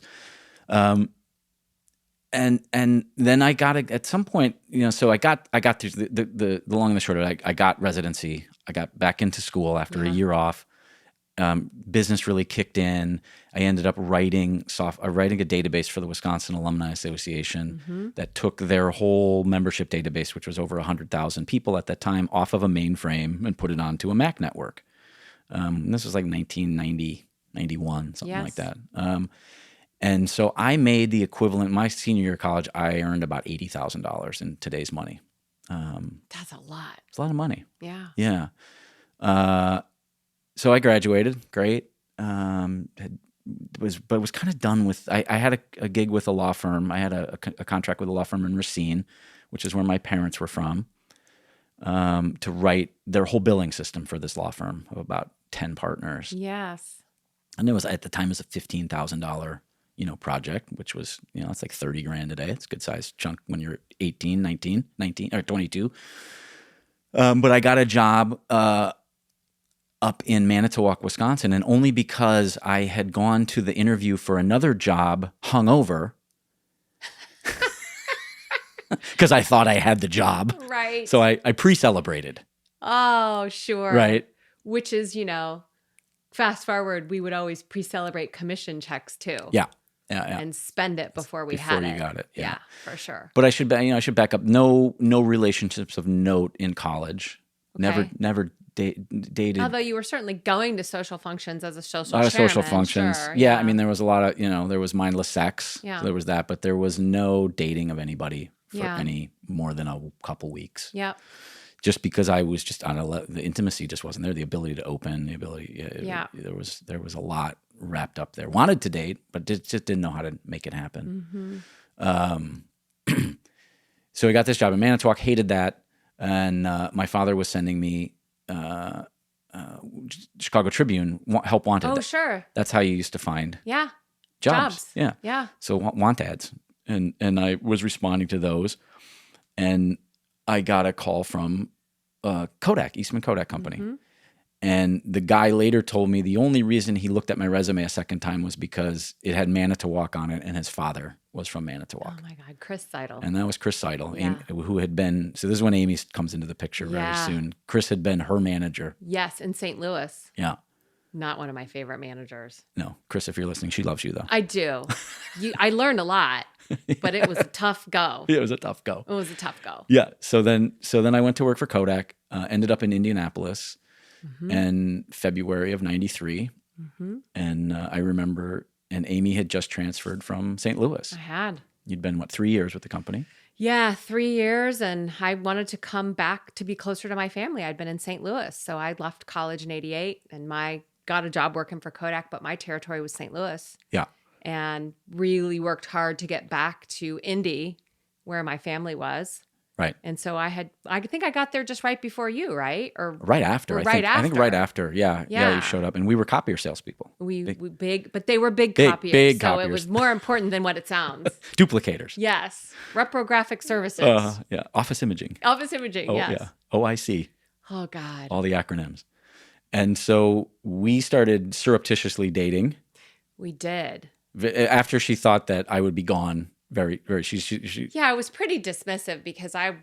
And then I got at some point, so I got through the long and the short of it. I got residency. I got back into school after a year off. business really kicked in. I ended up writing a database for the Wisconsin Alumni Association that took their whole membership database, which was over 100,000 people at that time, off of a mainframe and put it onto a Mac network. This was like 1990, 91, something like that. And so I made the equivalent. My senior year of college, I earned about $80,000 in today's money. That's a lot. It's a lot of money. Yeah. Yeah. So I graduated, great. Was kind of done with. I had a gig with a law firm. I had a contract with a law firm in Racine, which is where my parents were from, to write their whole billing system for this law firm of about 10 partners. Yes. And it was at the time it was a $15,000 project, which was it's like $30,000 a day. It's a good sized chunk when you're 18, 19 or 22. But I got a job up in Manitowoc, Wisconsin, and only because I had gone to the interview for another job hungover, because I thought I had the job. Right. So I pre-celebrated. Oh, sure. Right. Which is, fast forward, we would always pre-celebrate commission checks too. Yeah. Yeah. And spend it before we had it. Before you got it. Yeah, for sure. But I should back up. No relationships of note in college. Okay. Never dated. Although you were certainly going to social functions as a social A lot of chairman, social functions. Sure, yeah, I mean, there was a lot of, there was mindless sex. Yeah. So there was that, but there was no dating of anybody for Yeah. any more than a couple weeks. Yep. Just because I was just on the intimacy just wasn't there. The ability to open, Yeah. There was a lot wrapped up there. Wanted to date, but just didn't know how to make it happen. So I got this job in Manitowoc, hated that. And my father was sending me Chicago Tribune help wanted. Oh, sure. That's how you used to find Yeah. jobs. Yeah. Yeah. So want ads, and I was responding to those, and I got a call from Kodak, Eastman Kodak Company. And the guy later told me the only reason he looked at my resume a second time was because it had Manitowoc on it, and his father was from Manitowoc. Oh my God, Chris Seidel. And that was Chris Seidel, Yeah. who had been, so this is when Amy comes into the picture very soon. Chris had been her manager. Yes, in St. Louis. Yeah. Not one of my favorite managers. No, Chris, if you're listening, she loves you though. I do. I learned a lot, but it was a tough go. It was a tough go. It was a tough go. Yeah. So then I went to work for Kodak, ended up in Indianapolis in February of 93. And I remember, and Amy had just transferred from St. Louis. I had. You'd been, 3 years with the company? Yeah, 3 years. And I wanted to come back to be closer to my family. I'd been in St. Louis. So I left college in 88 and got a job working for Kodak, but my territory was St. Louis. Yeah. And really worked hard to get back to Indy, where my family was. Right. And so I think I got there just right before you, right? Or right after. I think right after. Yeah. Yeah. You showed up, and we were copier salespeople. We big, but they were big copiers. Big so copiers. It was more important than what it sounds. Duplicators. Yes. Reprographic services. Yeah. Office imaging. Office imaging. Oh, yes. Yeah. OIC. Oh God. All the acronyms. And so we started surreptitiously dating. We did. After she thought that I would be gone. Very, very. She. Yeah, I was pretty dismissive because I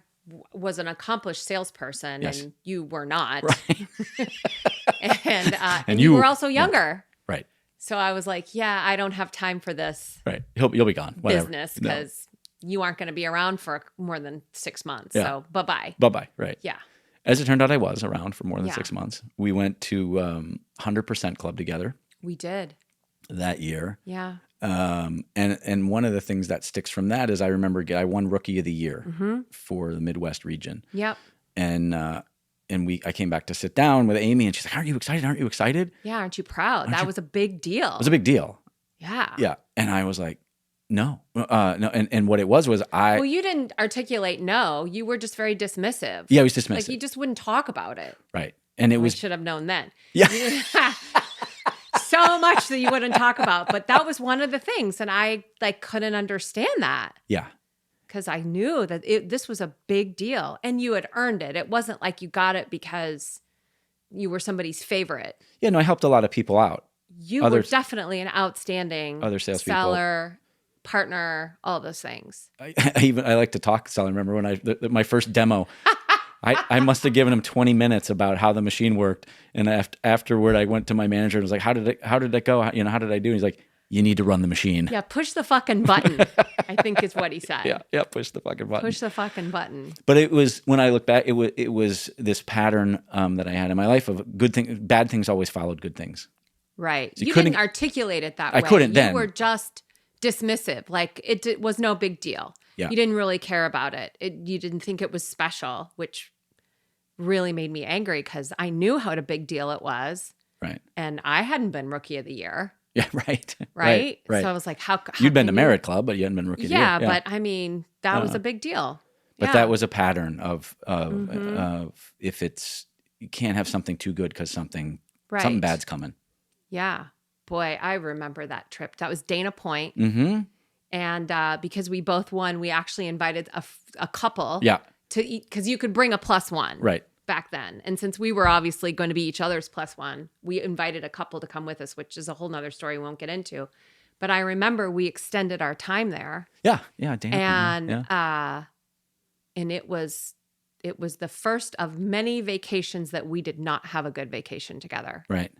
was an accomplished salesperson, Yes. and you were not. Right. and you were also younger. Yeah. Right. So I was like, yeah, I don't have time for this Right. You'll be gone. Whatever. business because you aren't going to be around for more than 6 months. Yeah. So bye-bye. Bye-bye. Right. Yeah. As it turned out, I was around for more than Yeah. 6 months. We went to 100% Club together We did. that year. Yeah. And one of the things that sticks from that is I remember I won Rookie of the Year for the Midwest region. Yep. And I came back to sit down with Amy, and she's like, "Aren't you excited? Aren't you excited?" Yeah. Aren't you proud? That was a big deal. It was a big deal. Yeah. Yeah. And I was like, no. No. And what it was Well, you didn't articulate no. You were just very dismissive. Yeah, I was dismissive. Like you just wouldn't talk about it. Right. And it I was should have known then. Yeah. So much that you wouldn't talk about, but that was one of the things, and I couldn't understand that. Yeah. Because I knew that this was a big deal, and you had earned it. It wasn't like you got it because you were somebody's favorite. Yeah, no, I helped a lot of people out. You were definitely an outstanding other salespeople, seller, partner, all those things. I like to talk. So I remember when my first demo, I must have given him 20 minutes about how the machine worked. And afterward, I went to my manager and was like, how did it go? How did I do? And he's like, you need to run the machine. Yeah, push the fucking button, I think is what he said. Yeah, push the fucking button. Push the fucking button. But it was, when I look back, it was this pattern that I had in my life of bad things always followed good things. Right. So you didn't articulate it that way. I couldn't then. You were just dismissive. Like it was no big deal. Yeah. You didn't really care about it. You didn't think it was special, which really made me angry because I knew what a big deal it was. Right. And I hadn't been Rookie of the Year. Yeah, right. Right? So I was like, how you'd been to Merit Club, but you hadn't been Rookie of the Year. Yeah, but I mean, that was a big deal. But that was a pattern of if you can't have something too good because something bad's coming. Yeah. Boy, I remember that trip. That was Dana Point. Mm-hmm. And because we both won, we actually invited a couple to eat, because you could bring a +1 back then. And since we were obviously going to be each other's +1, we invited a couple to come with us, which is a whole nother story we won't get into. But I remember we extended our time there. Yeah, Dana. And it was the first of many vacations that we did not have a good vacation together. Right.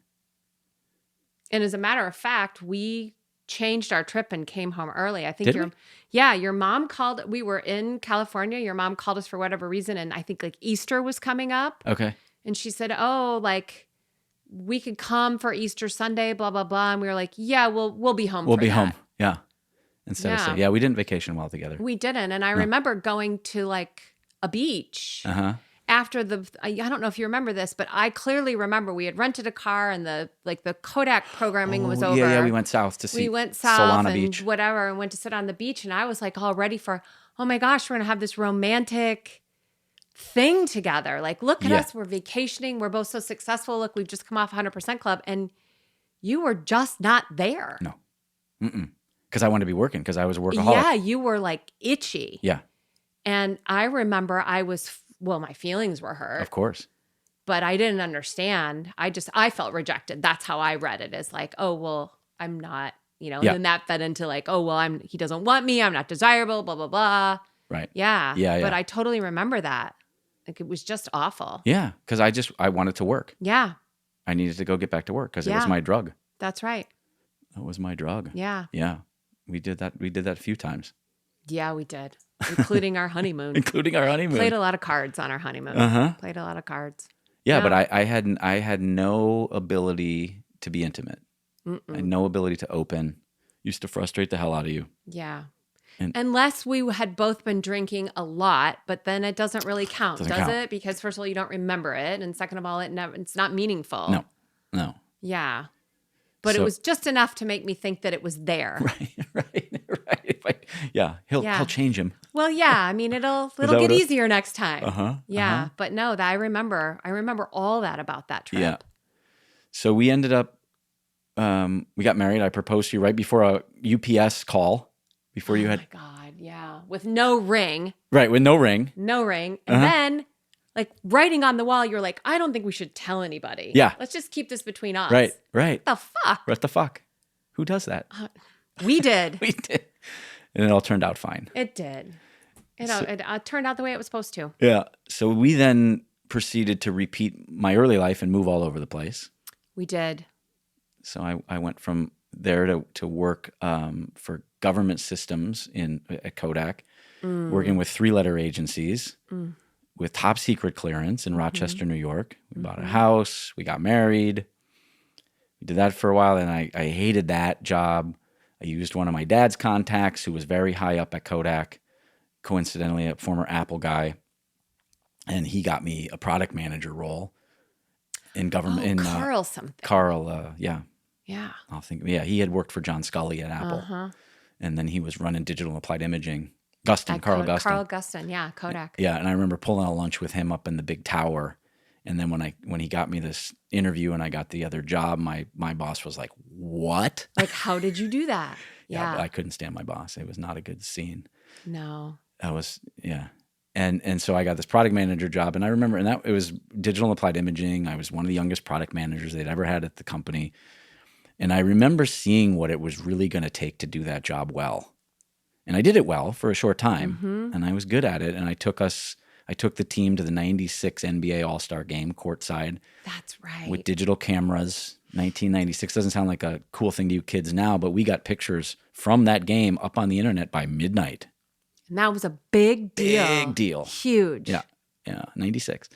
And as a matter of fact, we changed our trip and came home early. I think your mom called. We were in California. Your mom called us for whatever reason, and I think like Easter was coming up. Okay. And she said, "Oh, like we could come for Easter Sunday, blah blah blah." And we were like, "Yeah, we'll be home. We'll be home." Yeah. Instead of saying, we didn't vacation well together. We didn't, and I remember going to like a beach. After I don't know if you remember this, but I clearly remember we had rented a car and the Kodak programming was over. Yeah, we went south to see Solana Beach. Whatever, and went to sit on the beach. And I was like all ready for, oh my gosh, we're going to have this romantic thing together. Like, look at us. We're vacationing. We're both so successful. Look, we've just come off 100% Club. And you were just not there. No. Because I wanted to be working because I was a workaholic. Yeah, you were like itchy. Yeah. And I remember my feelings were hurt. Of course. But I didn't understand. I felt rejected. That's how I read it, as like, oh, well, I'm not, and then that fed into like, oh, well, he doesn't want me. I'm not desirable, blah, blah, blah. Right. Yeah. Yeah. But I totally remember that. Like, it was just awful. Yeah. Because I wanted to work. Yeah. I needed to go get back to work because it was my drug. That's right. That was my drug. Yeah. Yeah. We did that a few times. Yeah, we did. Including our honeymoon. Played a lot of cards on our honeymoon. Played a lot of cards. Yeah, but I had no ability to be intimate. I had no ability to open. Used to frustrate the hell out of you. Yeah. Unless we had both been drinking a lot, but then it doesn't really count, does it? Because first of all, you don't remember it. And second of all, it's not meaningful. No. Yeah. But it was just enough to make me think that it was there. Right. He'll change him. Well, yeah. I mean, it'll get easier next time. Yeah. But no, I remember all that about that trip. Yeah. So we ended up, we got married. I proposed to you right before a UPS call. Before you had. Oh my God. Yeah. With no ring. Right. With no ring. No ring. And then, like, writing on the wall, you're like, I don't think we should tell anybody. Yeah. Let's just keep this between us. Right. What the fuck? Who does that? We did. We did. And it all turned out fine. It did. It turned out the way it was supposed to. Yeah. So we then proceeded to repeat my early life and move all over the place. We did. So I went from there to work for government systems at Kodak, working with 3-letter agencies with top secret clearance in Rochester, New York. We bought a house. We got married. We did that for a while, and I hated that job. I used one of my dad's contacts who was very high up at Kodak, coincidentally a former Apple guy, and he got me a product manager role in government. Carl something. Carl, yeah. Yeah. He had worked for John Scully at Apple, and then he was running digital and applied imaging. Carl Gustin. Carl Gustin, yeah, Kodak. Yeah, and I remember pulling a lunch with him up in the big tower. And then when he got me this interview and I got the other job, my boss was like, "What? Like, how did you do that?" Yeah, but I couldn't stand my boss. It was not a good scene. No. That was And so I got this product manager job, and I remember, it was digital and applied imaging. I was one of the youngest product managers they'd ever had at the company. And I remember seeing what it was really going to take to do that job well. And I did it well for a short time, and I was good at it. And I I took the team to the 96 NBA All-Star game courtside. That's right. With digital cameras. 1996 doesn't sound like a cool thing to you kids now, but we got pictures from that game up on the internet by midnight. And that was a big deal. Big deal. Huge. Yeah, 96.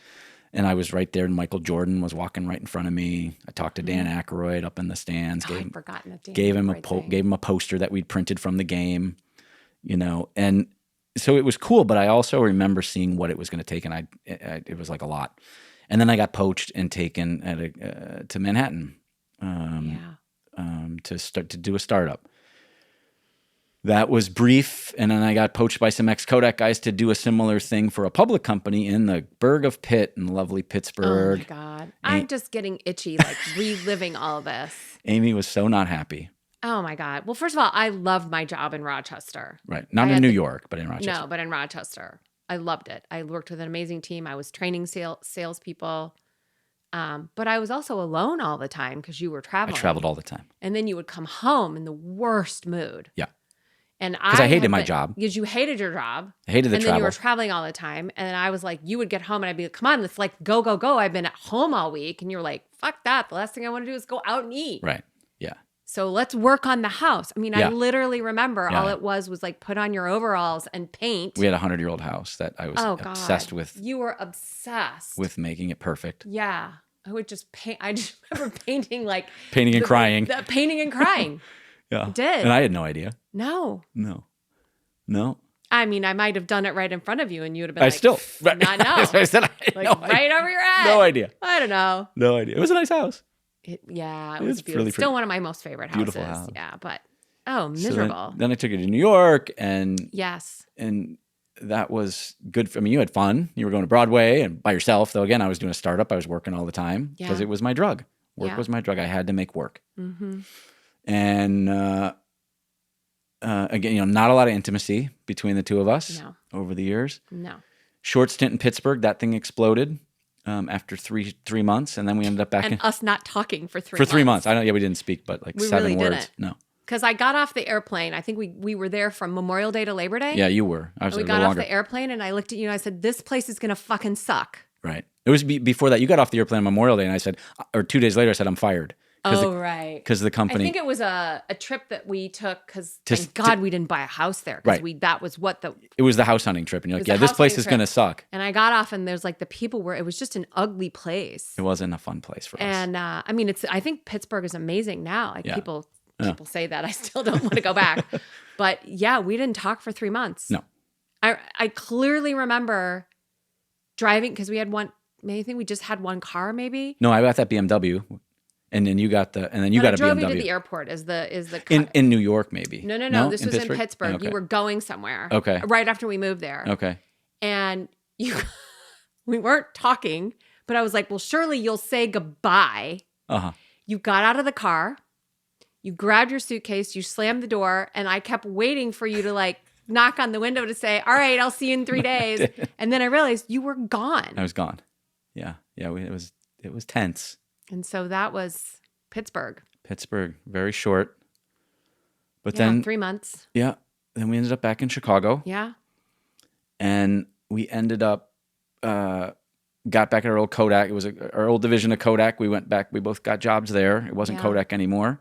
And I was right there, and Michael Jordan was walking right in front of me. I talked to Dan Aykroyd up in the stands. I'd forgotten that Dan gave him Aykroyd a poster that we'd printed from the game, and so it was cool. But I also remember seeing what it was going to take, and it was like a lot. And then I got poached and taken to Manhattan to do a startup. That was brief, and then I got poached by some ex-Kodak guys to do a similar thing for a public company in the burg of Pitt in lovely Pittsburgh. Oh, my God. I'm just getting itchy, like reliving all of this. Amy was so not happy. Oh, my God. Well, first of all, I loved my job in Rochester. Right. Not in New York, but in Rochester. No, but in Rochester. I loved it. I worked with an amazing team. I was training salespeople. But I was also alone all the time because you were traveling. I traveled all the time. And then you would come home in the worst mood. Yeah. And because I hated my job. Because you hated your job. I hated the travel. And then you were traveling all the time. And then I was like, you would get home and I'd be like, come on, let's like go, go, go. I've been at home all week. And you were like, fuck that. The last thing I want to do is go out and eat. Right. Yeah. So let's work on the house. I mean, I literally remember all it was like put on your overalls and paint. We had a 100-year-old house that I was obsessed with. You were obsessed. With making it perfect. Yeah. I would just paint. I just remember painting like. Painting and crying. Painting and crying. Yeah. I did. And I had no idea. No. I mean, I might have done it right in front of you and you would have been not know. I said, like right over your head. No idea. I don't know. No idea. It was a nice house. It was beautiful. Really Still one of my most favorite houses. Beautiful house. Yeah, but miserable. So then I took it to New York and yes. And that was good for me. You had fun. You were going to Broadway and by yourself. Though again, I was doing a startup. I was working all the time because it was my drug. Work was my drug. I had to make work. Mm-hmm. And again, not a lot of intimacy between the two of us over the years. No. Short stint in Pittsburgh. That thing exploded after three months, and then we ended up back and in us not talking for 3 months. For 3 months. I don't. Yeah, we didn't speak, but like we 7 really words. Didn't. No. Because I got off the airplane. I think we were there from Memorial Day to Labor Day. Yeah, you were. I was. We got off the airplane, and I looked at you, and I said, "This place is gonna fucking suck." Right. It was before that. You got off the airplane on Memorial Day, and I said, or 2 days later, I said, "I'm fired." Right. Because the company. I think it was a trip that we took because thank God we didn't buy a house there. Right. That was what the. It was the house hunting trip, and you're like, "Yeah, this place is gonna suck." And I got off, and there's like the people were. It was just an ugly place. It wasn't a fun place for us. And I mean, I think Pittsburgh is amazing now. Like people say that. I still don't want to go back. But yeah, we didn't talk for 3 months. No. I clearly remember driving because we had one. I think we just had one car, maybe. No, I got that BMW, and then you got got a BMW. I drove you to the airport. Is the in New York, maybe? No. This was in Pittsburgh. Okay. You were going somewhere. Okay. Right after we moved there. Okay. And we weren't talking, but I was like, well, surely you'll say goodbye. Uh-huh. You got out of the car. You grabbed your suitcase. You slammed the door, and I kept waiting for you to like knock on the window to say, "All right, I'll see you in 3 days." And then I realized you were gone. I was gone. Yeah. It was tense. And so that was Pittsburgh. Pittsburgh, very short. But then 3 months. Yeah. Then we ended up back in Chicago. Yeah. And we ended up got back at our old Kodak. It was our old division of Kodak. We went back. We both got jobs there. It wasn't Kodak anymore.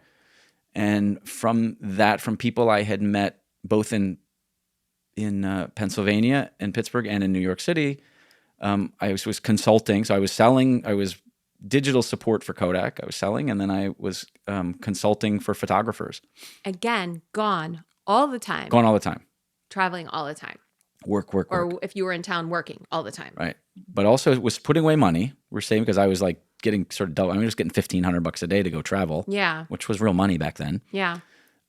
And from people I had met both in Pennsylvania and Pittsburgh and in New York City, I was consulting. So I was selling. I was digital support for Kodak. I was selling, and then I was consulting for photographers. Again, gone all the time. Gone all the time. Traveling all the time. Work. Or if you were in town, working all the time. Right. But also it was putting away money. We're saving because I was like getting sort of double. I mean, I was getting $1,500 a day to go travel. Yeah. Which was real money back then. Yeah.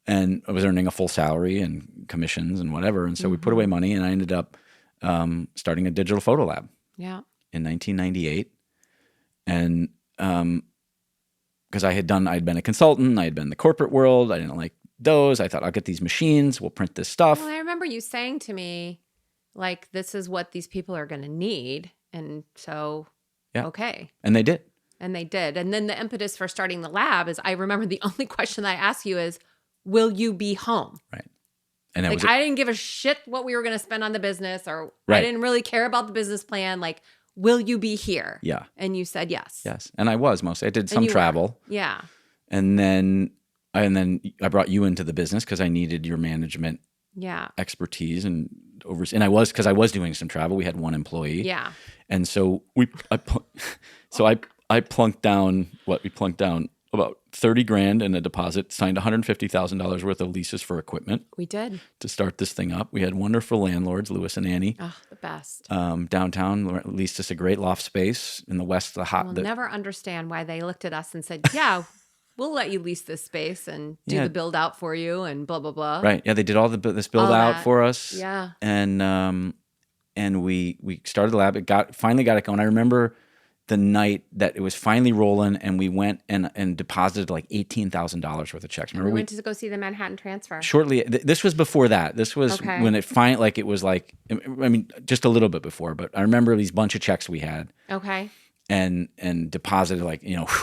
And I was earning a full salary and commissions and whatever. And so we put away money, and I ended up starting a digital photo lab. Yeah. In 1998. And because I'd been a consultant, I had been in the corporate world. I didn't like those. I thought, I'll get these machines. We'll print this stuff. Well, I remember you saying to me, like, this is what these people are going to need. And so, okay. And they did. And then the impetus for starting the lab is, I remember the only question I asked you is, will you be home? Right. And like, I didn't give a shit what we were going to spend on the business, or Right. I didn't really care about the business plan. Like, will you be here? Yeah. And you said yes. Yes. And I was mostly. I did some you were. travel. Yeah. And then I brought you into the business because I needed your management Yeah. expertise and I was doing some travel. We had one employee. Yeah. And so I plunked down about $30,000 in a deposit, signed $150,000 worth of leases for equipment. We did. To start this thing up. We had wonderful landlords, Lewis and Annie. Oh, the best. Downtown leased us a great loft space in the west. We'll never understand why they looked at us and said, yeah, we'll let you lease this space and do the build out for you and blah, blah, blah. Right. Yeah, they did all this build out for us. Yeah. And we started the lab. It finally got it going. I remember the night that it was finally rolling, and we went and deposited like $18,000 worth of checks. Remember, we went to go see the Manhattan Transfer. Shortly, this was before that. This was when it finally, it was just a little bit before. But I remember these bunch of checks we had. Okay. And deposited,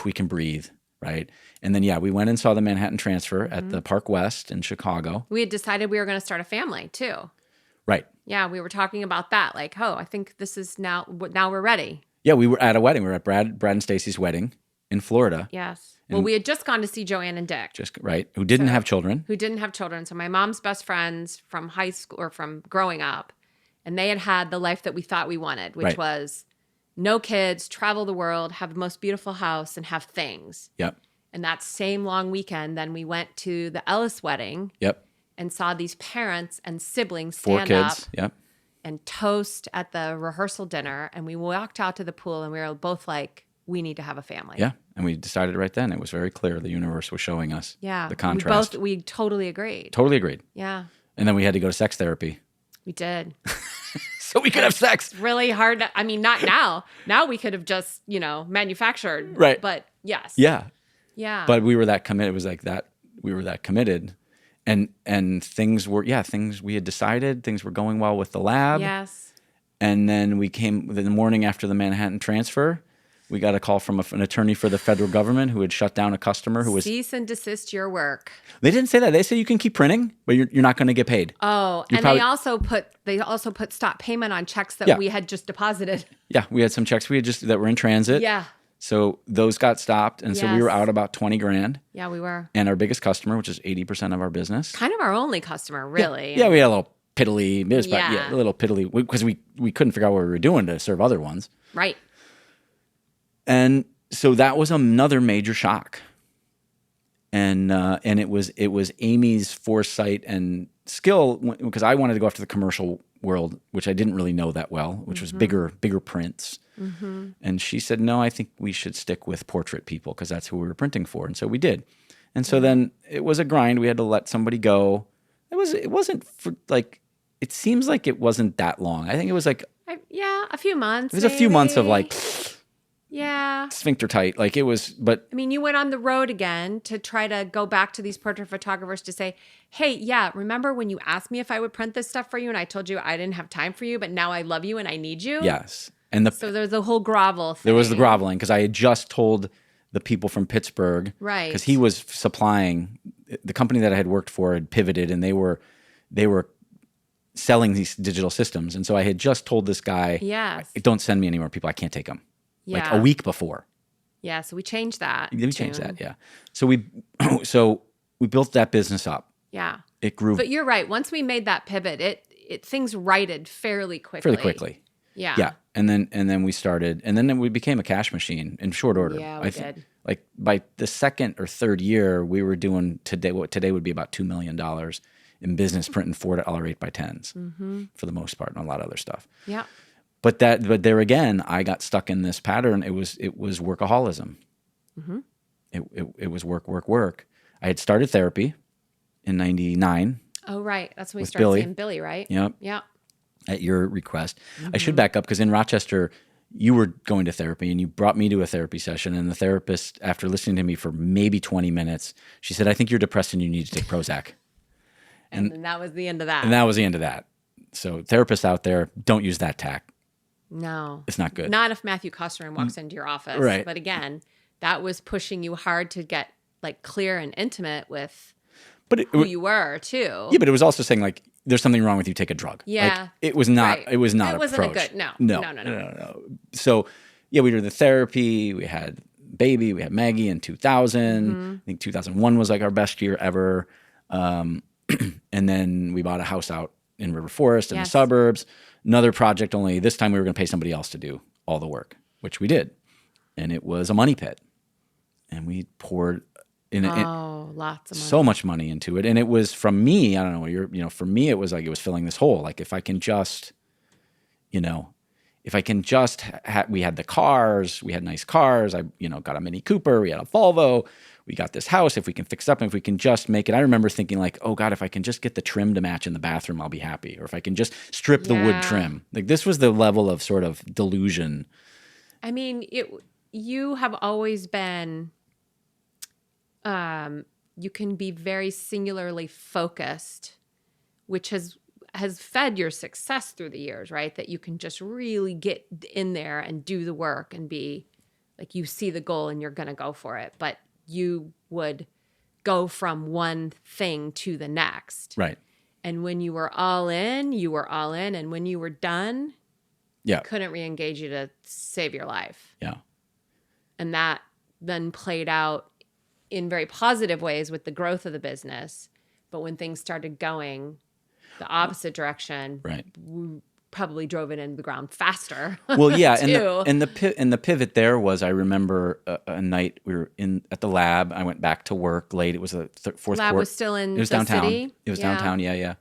we can breathe, right? And then we went and saw the Manhattan Transfer at the Park West in Chicago. We had decided we were going to start a family too. Right. Yeah, we were talking about that. Like, I think this is now we're ready. Yeah, we were at a wedding. We were at Brad and Stacy's wedding in Florida. Yes. Well, we had just gone to see Joanne and Dick. Who didn't have children. So my mom's best friends from high school or from growing up, and they had the life that we thought we wanted, which was no kids, travel the world, have the most beautiful house, and have things. Yep. And that same long weekend, then we went to the Ellis wedding. Yep. And saw these parents and siblings 4 stand kids. up. Yep. And toast at the rehearsal dinner, and we walked out to the pool, and we were both like, we need to have a family. Yeah, and we decided right then. It was very clear. The universe was showing us the contrast. We totally agreed. Totally agreed. Yeah. And then we had to go to sex therapy. We did. So we could have sex. It's really hard. Not now. Now we could have just, manufactured. Right. But yes. Yeah. Yeah. But we were that committed. It was like that. We were that committed. And things we had decided, things were going well with the lab. Yes. And then the morning after the Manhattan Transfer, we got a call from an attorney for the federal government who had shut down a customer who was... Cease and desist your work. They didn't say that. They said you can keep printing, but you're not going to get paid. Oh, and they also put stop payment on checks that we had just deposited. Yeah, we had some checks that were in transit. Yeah. So those got stopped, and so we were out about $20,000. Yeah, we were. And our biggest customer, which is 80% of our business, kind of our only customer, really. Yeah, we had a little piddly, a little piddly, because we couldn't figure out what we were doing to serve other ones. Right. And so that was another major shock. And it was Amy's foresight and skill, because I wanted to go after the commercial world, which I didn't really know that well, which was bigger prints. Mm-hmm. And she said, no, I think we should stick with portrait people because that's who we were printing for. And so we did. And so then it was a grind. We had to let somebody go. It wasn't for it seems like it wasn't that long. I think it was a few months. It was maybe a few months of sphincter tight. But I mean, you went on the road again to try to go back to these portrait photographers to say, hey, remember when you asked me if I would print this stuff for you and I told you I didn't have time for you, but now I love you and I need you? Yes. And so there's the whole grovel thing. There was the groveling because I had just told the people from Pittsburgh. Right. Because he was supplying, the company that I had worked for had pivoted and they were selling these digital systems. And so I had just told this guy, don't send me any more people. I can't take them. Yeah. A week before. Yeah, so we changed that. We changed that, yeah. So we built that business up. Yeah. It grew. But you're right. Once we made that pivot, it things righted fairly quickly. Yeah. Yeah. And then we started, and then we became a cash machine in short order. Yeah, we did. By the second or third year, we were doing what today would be about $2 million in business, printing $4 8x10s for the most part, and a lot of other stuff. Yeah. But there again, I got stuck in this pattern. It was workaholism. Mm-hmm. It was work. I had started therapy in '99. Oh, right. That's when we started seeing Billy, right? Yep. Yeah. At your request. I should back up because in Rochester, you were going to therapy and you brought me to a therapy session. And the therapist, after listening to me for maybe 20 minutes, she said, I think you're depressed and you need to take Prozac. And that was the end of that. And that was the end of that. So therapists out there, don't use that tack. No. It's not good. Not if Matthew Kosterman walks into your office. Right. But again, that was pushing you hard to get clear and intimate with who you were too. Yeah, but it was also saying like, there's something wrong with you, take a drug. Yeah. Like, it was not, Right. it was not It wasn't approach. a good, no. So yeah, we did the therapy, we had baby, we had Maggie in 2000. Mm-hmm. I think 2001 was like our best year ever. And then we bought a house out in River Forest in the suburbs. Another project, only this time we were going to pay somebody else to do all the work, which we did. And it was a money pit. And we poured lots of money. So much money into it. And it was, from me, I don't know, for me, it was like, it was filling this hole. Like if I can just, we had the cars, we had nice cars. I, got a Mini Cooper, we had a Volvo, we got this house. If we can fix it up, and if we can just make it, I remember thinking like, oh God, if I can just get the trim to match in the bathroom, I'll be happy. Or if I can just strip the wood trim. Like this was the level of sort of delusion. I mean, you have always been, you can be very singularly focused, which has fed your success through the years, right? That you can just really get in there and do the work and be like, you see the goal and you're going to go for it. But you would go from one thing to the next. Right. And when you were all in, you were all in. And when you were done, couldn't re-engage you to save your life. Yeah. And that then played out in very positive ways with the growth of the business. But when things started going the opposite direction, we probably drove it into the ground faster. Well, yeah. and the pivot there was, I remember a night we were at the lab. I went back to work late. It was the fourth quarter. Lab was still in the downtown. City? It was downtown. Yeah.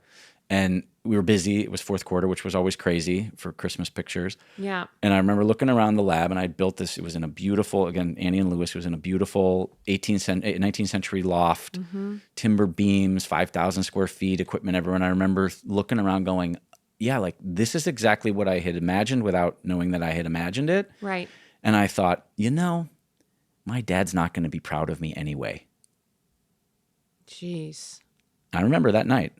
And we were busy. It was fourth quarter, which was always crazy for Christmas pictures. Yeah. And I remember looking around the lab, and I built this. It was in a beautiful, again, Annie and Lewis. It was in a beautiful 19th century loft, timber beams, 5,000 square feet, equipment everywhere. And I remember looking around going, yeah, like this is exactly what I had imagined without knowing that I had imagined it. Right. And I thought, my dad's not going to be proud of me anyway. Jeez. I remember that night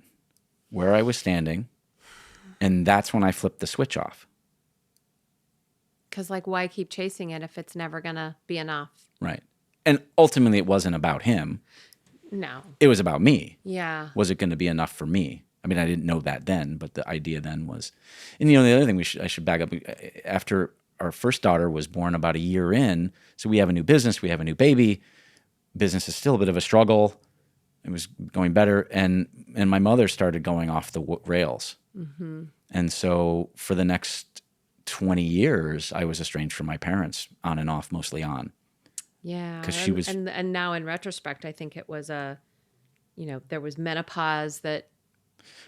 where I was standing, and that's when I flipped the switch off. Because, why keep chasing it if it's never going to be enough? Right. And ultimately, it wasn't about him. No. It was about me. Yeah. Was it going to be enough for me? I mean, I didn't know that then, but the idea then was... And, the other thing I should back up, after our first daughter was born about a year in, so we have a new business, we have a new baby. Business is still a bit of a struggle. It was going better, and my mother started going off the rails. Mm-hmm. And so for the next 20 years, I was estranged from my parents, on and off, mostly on. Yeah, because she was, and now in retrospect, I think it was there was menopause that.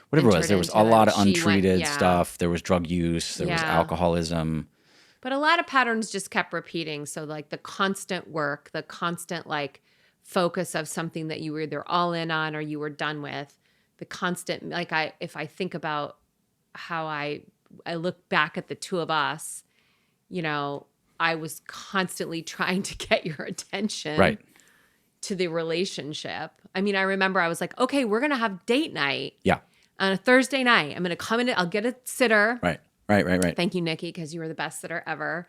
Whatever it was, there was a lot of untreated stuff. There was drug use. There was alcoholism. But a lot of patterns just kept repeating. So the constant work, the constant focus of something that you were either all in on or you were done with, the constant, if I think about how I look back at the two of us, I was constantly trying to get your attention to the relationship. I mean, I remember I was like, okay, we're going to have date night on a Thursday night. I'm going to come in, I'll get a sitter. Right. Thank you, Nikki, because you were the best sitter ever.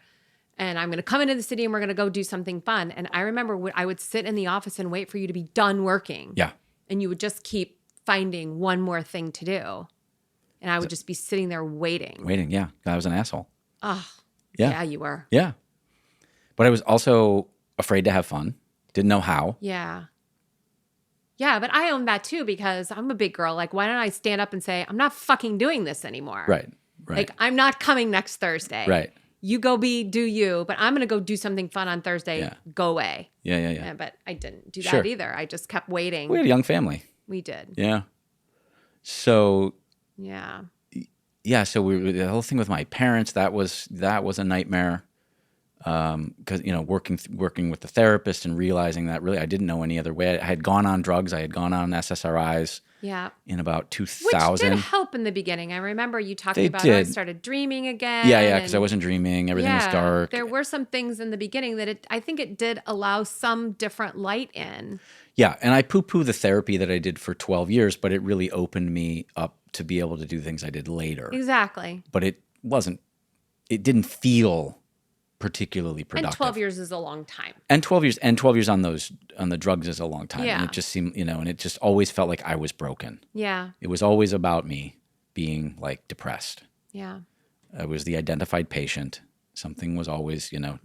And I'm going to come into the city and we're going to go do something fun. And I remember I would sit in the office and wait for you to be done working. Yeah. And you would just keep finding one more thing to do. And I would just be sitting there waiting. Yeah. I was an asshole. Oh, yeah, you were. Yeah. But I was also afraid to have fun. Didn't know how. Yeah. Yeah, but I own that too because I'm a big girl. Why don't I stand up and say, I'm not fucking doing this anymore? Right. I'm not coming next Thursday. Right. You go do you, but I'm going to go do something fun on Thursday. Yeah. Go away. Yeah. But I didn't do that either. I just kept waiting. We had a young family. We did. Yeah. So. Yeah. Yeah. So the whole thing with my parents, that was a nightmare. Because working with the therapist and realizing that really I didn't know any other way. I had gone on drugs. I had gone on SSRIs. Yeah. In about 2000. Which did help in the beginning. I remember you talking about I started dreaming again. Yeah, because I wasn't dreaming. Everything was dark. There were some things in the beginning that I think it did allow some different light in. Yeah, and I poo-poo the therapy that I did for 12 years, but it really opened me up to be able to do things I did later. Exactly. But it didn't feel particularly productive. And 12 years is a long time. And 12 years on the drugs is a long time. Yeah. And it just seemed, and it just always felt like I was broken. Yeah. It was always about me being like depressed. Yeah. I was the identified patient. Something was always, and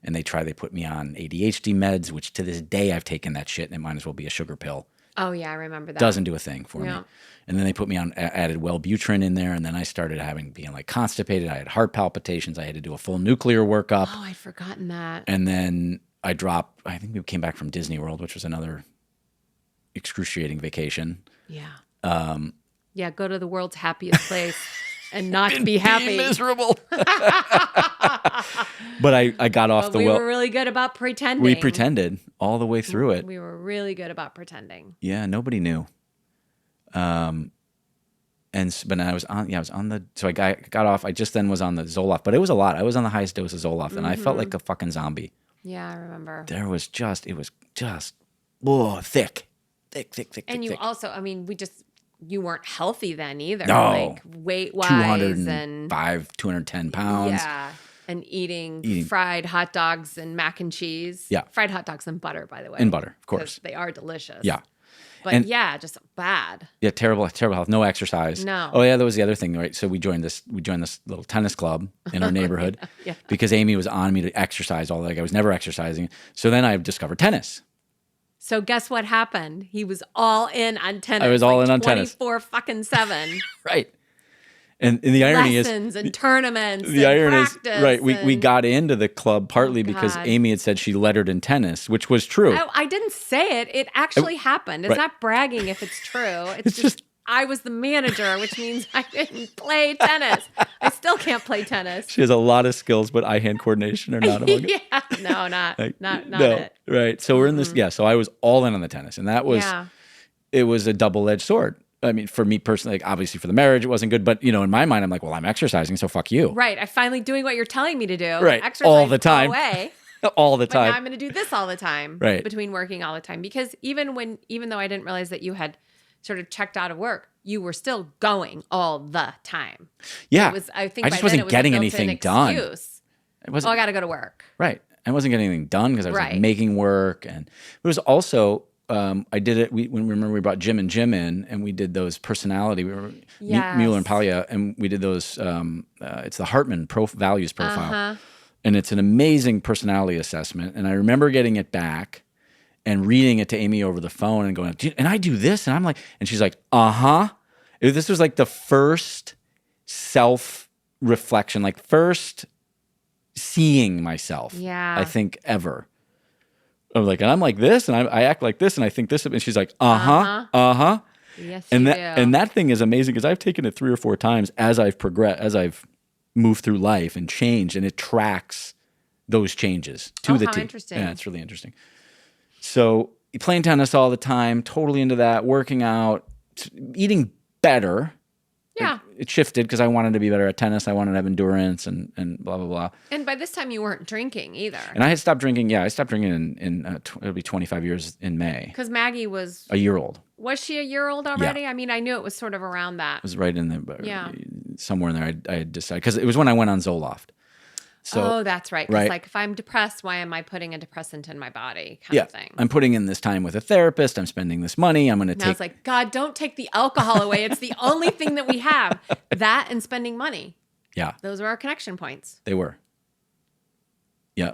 they put me on ADHD meds, which to this day I've taken that shit and it might as well be a sugar pill. Oh yeah, I remember that. Doesn't do a thing for me. Yeah. And then they put me on, added Wellbutrin in there, and then I started being like constipated. I had heart palpitations. I had to do a full nuclear workup. Oh, I'd forgotten that. And then I think we came back from Disney World, which was another excruciating vacation. Yeah. Yeah, go to the world's happiest place and not be happy. Miserable. But I got off we were really good about pretending. We pretended all the way through it. We were really good about pretending. Yeah, nobody knew. But I was on the, so I got off. I just then was on the Zoloft, but it was a lot. I was on the highest dose of Zoloft and I felt like a fucking zombie. Yeah, I remember. It was just, thick. And you thick. also, you weren't healthy then either. No. Like weight-wise and 210 pounds. Yeah. And eating fried hot dogs and mac and cheese. Yeah. Fried hot dogs and butter, by the way. And butter, of course. They are delicious. Yeah. But just bad. Yeah, terrible health. No exercise. No. Oh yeah, that was the other thing, right? So we joined this little tennis club in our neighborhood Yeah. because Amy was on me to exercise all like I was never exercising. So then I discovered tennis. So guess what happened? He was all in on tennis. I was all in on tennis. 24/7. Right. And the irony Lessons and tournaments. The irony is practice right. We got into the club partly because Amy had said she lettered in tennis, which was true. I didn't say it. It actually happened. It's not bragging if it's true. It's just I was the manager, which means I didn't play tennis. I still can't play tennis. She has a lot of skills, but eye-hand coordination are not among it. Yeah, no, not it. Right. So we're in this. Yeah. So I was all in on the tennis, and that was it was a double-edged sword. I mean, for me personally, like obviously for the marriage, it wasn't good. But, in my mind, I'm like, well, I'm exercising, so fuck you. Right. I'm finally doing what you're telling me to do. Right. Exercise all the time. Away. All the But time. now I'm going to do this all the time. Right. Between working all the time. Because even though I didn't realize that you had sort of checked out of work, you were still going all the time. Yeah. I just wasn't getting anything done. It wasn't, I got to go to work. Right. I wasn't getting anything done because I was like making work. And it was also... I did it. We brought Jim in, and we did those personality. We were Mueller and Paglia, and we did those. It's the Hartman values profile, and it's an amazing personality assessment. And I remember getting it back and reading it to Amy over the phone and going, and I do this, and I'm like, and she's like, This was like the first self-reflection, like first seeing myself. Yeah, I think ever. I'm like, and I'm like this, and I act like this, and I think this, and she's like, Yes, and and that thing is amazing because I've taken it 3 or 4 times as I've progressed, as I've moved through life and changed, and it tracks those changes to the T. Interesting. Yeah, it's really interesting. So playing tennis all the time, totally into that, working out, eating better. Yeah. It shifted because I wanted to be better at tennis. I wanted to have endurance and blah, blah, blah. And by this time, you weren't drinking either. And I had stopped drinking. Yeah, I stopped drinking it'll be 25 years in May. Because Maggie was... a year old. Was she a year old already? Yeah. I mean, I knew it was sort of around that. It was right in there. Somewhere in there, I had decided. Because it was when I went on Zoloft. So, that's right. Because like, if I'm depressed, why am I putting a depressant in my body kind of thing? I'm putting in this time with a therapist. I'm spending this money. I'm going to take... I was like, God, don't take the alcohol away. It's the only thing that we have. That and spending money. Yeah. Those were our connection points. They were. Yeah.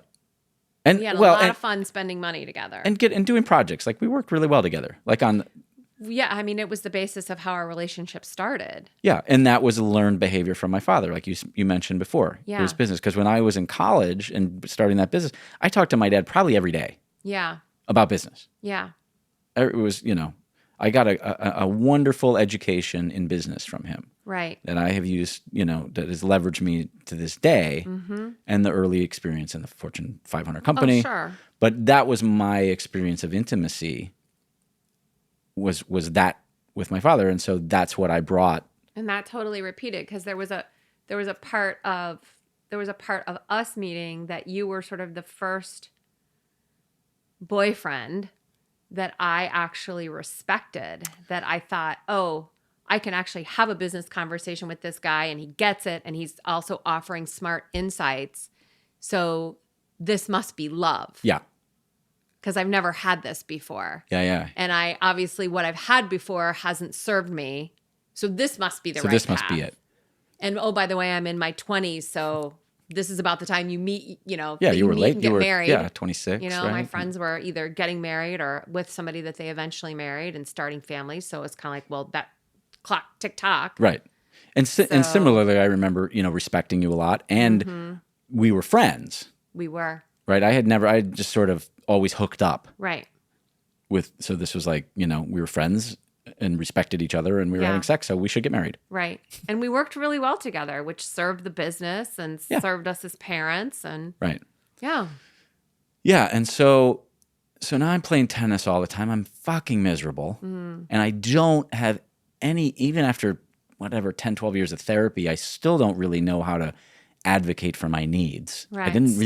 And we had a lot of fun spending money together. And doing projects. Like, we worked really well together. Like on... Yeah, I mean, it was the basis of how our relationship started. Yeah, and that was a learned behavior from my father, like you mentioned before. Yeah. It was business. Because when I was in college and starting that business, I talked to my dad probably every day. Yeah. About business. Yeah. It was, I got a wonderful education in business from him. Right. That I have used, that has leveraged me to this day, and the early experience in the Fortune 500 company. Oh, sure. But that was my experience of intimacy. Was that with my father, and so that's what I brought. And that totally repeated because there was a part of us meeting that you were sort of the first boyfriend that I actually respected. That I thought, oh, I can actually have a business conversation with this guy, and he gets it, and he's also offering smart insights. So this must be love. Yeah. Because I've never had this before. Yeah. And I obviously what I've had before hasn't served me. So this must be the right path. So this must be it. And oh, by the way, I'm in my 20s, so this is about the time you meet, Yeah, that you were late. and get married. Yeah, 26. My right? friends were either getting married or with somebody that they eventually married and starting families. So it's kind of like, well, that clock tick tock. Right. And similarly, I remember, respecting you a lot, and we were friends. We were. Right. I just sort of always hooked up. Right. So this was like, we were friends and respected each other, and we were having sex, so we should get married. Right. And we worked really well together, which served the business and served us as parents. And right. Yeah. Yeah. And so now I'm playing tennis all the time. I'm fucking miserable. And I don't have any, even after whatever, 10, 12 years of therapy, I still don't really know how to advocate for my needs. Right. I didn't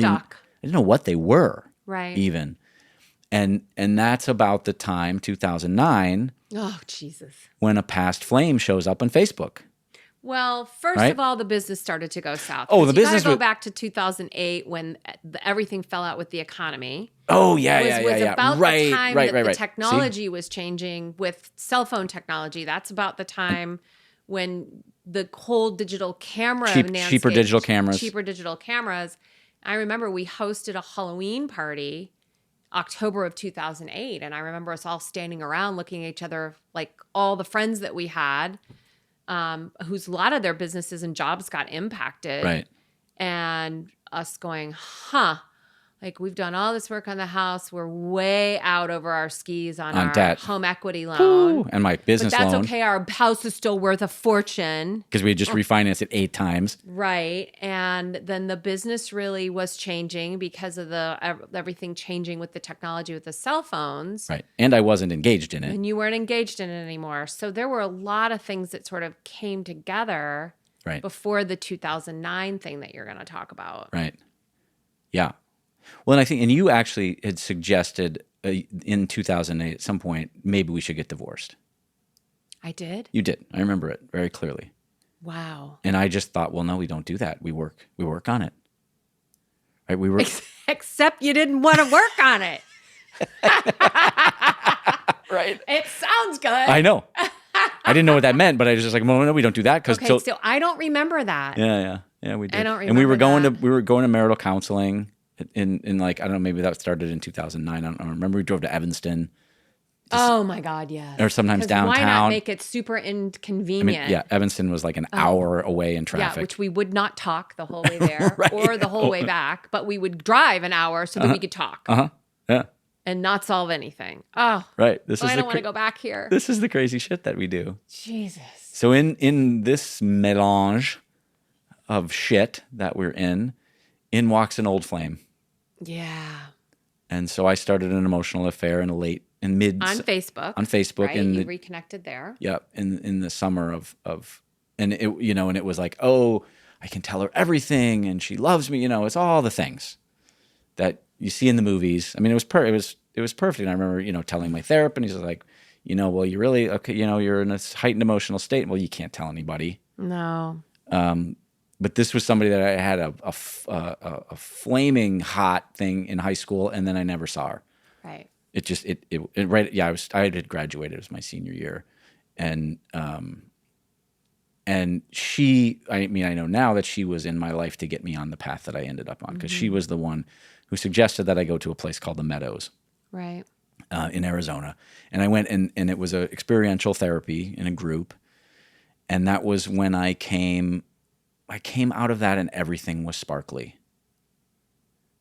know what they were. Right. Even. And that's about the time, 2009. Oh, Jesus. When a past flame shows up on Facebook. Well, first of all, the business started to go south. Oh, the business go back to 2008 when everything fell out with the economy. Oh, yeah. It was about the time that the right. technology was changing with cell phone technology. That's about the time when the whole digital camera cheaper digital cameras. I remember we hosted a Halloween party October of 2008. And I remember us all standing around looking at each other, like all the friends that we had, whose a lot of their businesses and jobs got impacted. Right. And us going, like we've done all this work on the house. We're way out over our skis on our debt. Home equity loan. Ooh, and my business loan. But that's okay. Our house is still worth a fortune. Because we had just refinanced it 8 times. Right. And then the business really was changing because of everything changing with the technology with the cell phones. Right. And I wasn't engaged in it. And you weren't engaged in it anymore. So there were a lot of things that sort of came together before the 2009 thing that you're going to talk about. Right. Yeah. Well, and you actually had suggested in 2008 at some point, maybe we should get divorced. I did? You did. I remember it very clearly. Wow. And I just thought, well, no, we don't do that. We work on it. Right? We were Except you didn't want to work on it. Right. It sounds good. I know. I didn't know what that meant, but I was just like, well, no, we don't do that because so I don't remember that. Yeah, we did. I don't remember. And we were going to marital counseling in like, I don't know, maybe that started in 2009. I don't remember. We drove to Evanston. Oh my God, yes. Or sometimes downtown. Why not make it super inconvenient? Evanston was like an hour away in traffic. Yeah, which we would not talk the whole way there or the whole way back, but we would drive an hour so that we could talk. Yeah. And not solve anything. Oh. Right. I don't want to go back here. This is the crazy shit that we do. Jesus. So in this melange of shit that we're in walks an old flame. Yeah. And so I started an emotional affair in mid on Facebook. On Facebook, right? You reconnected there. Yeah, in the summer of and it and it was like, oh, I can tell her everything, and she loves me. It's all the things that you see in the movies. I mean, it was perfect. And I remember telling my therapist, and he's like, well, you really you're in this heightened emotional state. Well, you can't tell anybody. No. But this was somebody that I had a flaming hot thing in high school, and then I never saw her. Right. It just right. Yeah, I had graduated. It was my senior year, and she. I mean, I know now that she was in my life to get me on the path that I ended up on, because she was the one who suggested that I go to a place called the Meadows. Right. In Arizona, and I went and it was a experiential therapy in a group, and that was when I came out of that and everything was sparkly.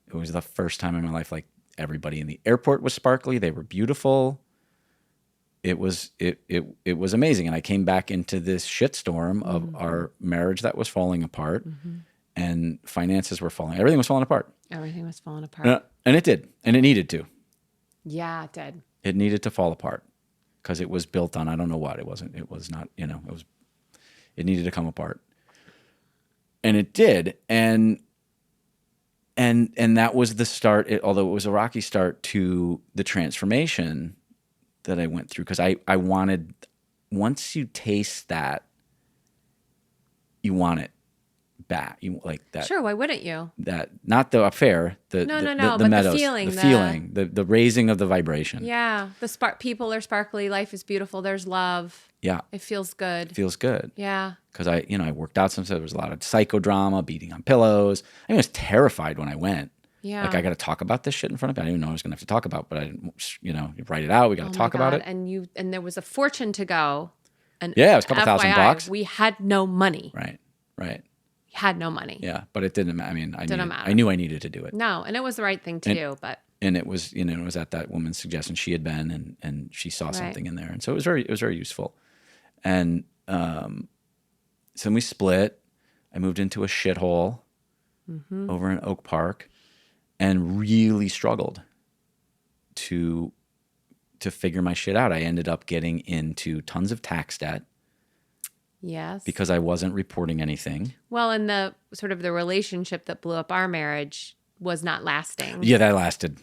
It was the first time in my life, like, everybody in the airport was sparkly. They were beautiful. It was amazing. And I came back into this shitstorm of our marriage that was falling apart, and finances were falling. Everything was falling apart. Everything was falling apart. And it did. And it needed to. Yeah, it did. It needed to fall apart because it was built on, I don't know what. It was not, it needed to come apart. And it did. And that was the start, although it was a rocky start to the transformation that I went through, because I wanted, once you taste that, you want it. bad. You like that. Sure, why wouldn't you? That not the affair. The No, the but meadows, the feeling, the feeling, the raising of the vibration. Yeah, people are sparkly. Life is beautiful. There's love. Yeah, it feels good. Feels good. Yeah, because I worked out some stuff. There was a lot of psychodrama, beating on pillows. I was terrified when I went. Yeah, like I got to talk about this shit in front of me. I didn't even know I was going to have to talk about, but I didn't. You write it out. We got to talk about it. And there was a fortune to go. And yeah, it was a couple $1,000. We had no money. Right. We had no money. Yeah, but it didn't. I mean, matter. I knew I needed to do it. No, and it was the right thing to do. But it was it was at that woman's suggestion. She had been and she saw something in there, and so it was very useful. And so we split. I moved into a shithole over in Oak Park, and really struggled to figure my shit out. I ended up getting into tons of tax debt. Yes. Because I wasn't reporting anything. Well, and the sort of the relationship that blew up our marriage was not lasting. Yeah, that lasted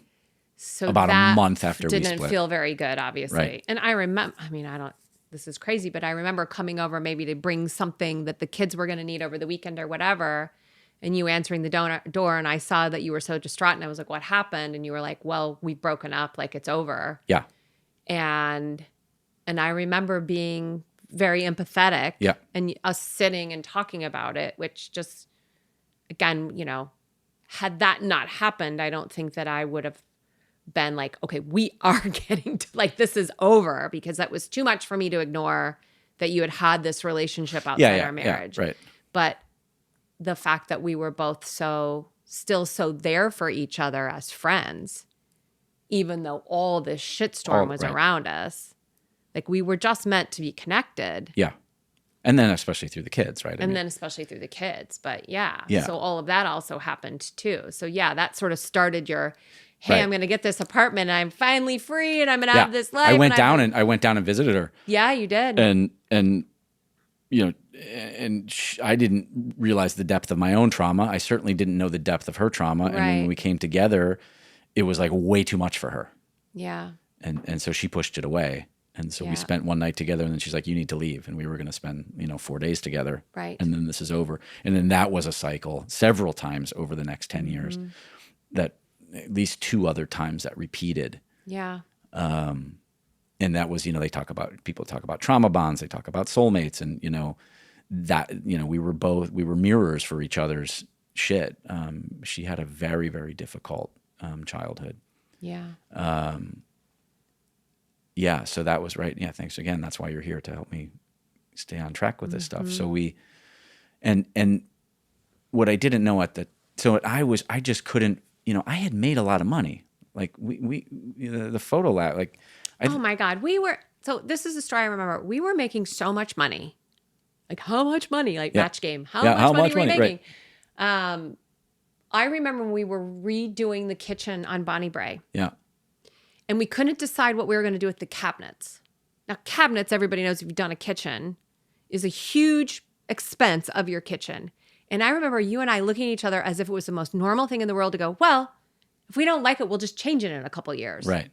about a month after we split. Didn't feel very good, obviously. Right. And I remember, this is crazy, but I remember coming over maybe to bring something that the kids were going to need over the weekend or whatever, and you answering the door, and I saw that you were so distraught, and I was like, what happened? And you were like, well, we've broken up, like it's over. Yeah. And I remember being very empathetic. Yeah. And us sitting and talking about it, which just, again, had that not happened, I don't think that I would have been like, okay, we are getting to, like, this is over, because that was too much for me to ignore that you had this relationship outside our marriage. Yeah, right. But the fact that we were both still so there for each other as friends, even though all this shitstorm was around us, like we were just meant to be connected. Yeah. And then especially through the kids, right? Then especially through the kids. But yeah. Yeah. So all of that also happened too. So yeah, that sort of started your, hey, I'm going to get this apartment and I'm finally free and I'm going to have this life. I went down and visited her. Yeah, you did. And I didn't realize the depth of my own trauma. I certainly didn't know the depth of her trauma. Right. And when we came together, it was like way too much for her. Yeah. And so she pushed it away. And so we spent one night together, and then she's like, you need to leave. And we were going to spend, 4 days together. Right. And then this is over. And then that was a cycle several times over the next 10 years, that at least 2 other times that repeated. Yeah. And that was, people talk about trauma bonds, they talk about soulmates, and, we were mirrors for each other's shit. She had a very, very difficult childhood. Yeah. Yeah, so that was right. Yeah, thanks again. That's why you're here, to help me stay on track with this stuff. So and what I didn't know I just couldn't, I had made a lot of money. Like the photo lab, like. Oh my God. So this is a story I remember. We were making so much money. Like how much money? Like match game. How much money were you making? Right. I remember when we were redoing the kitchen on Bonnie Bray. Yeah. And we couldn't decide what we were going to do with the cabinets. Now, cabinets, everybody knows if you've done a kitchen, is a huge expense of your kitchen. And I remember you and I looking at each other as if it was the most normal thing in the world to go, well, if we don't like it, we'll just change it in a couple of years. Right.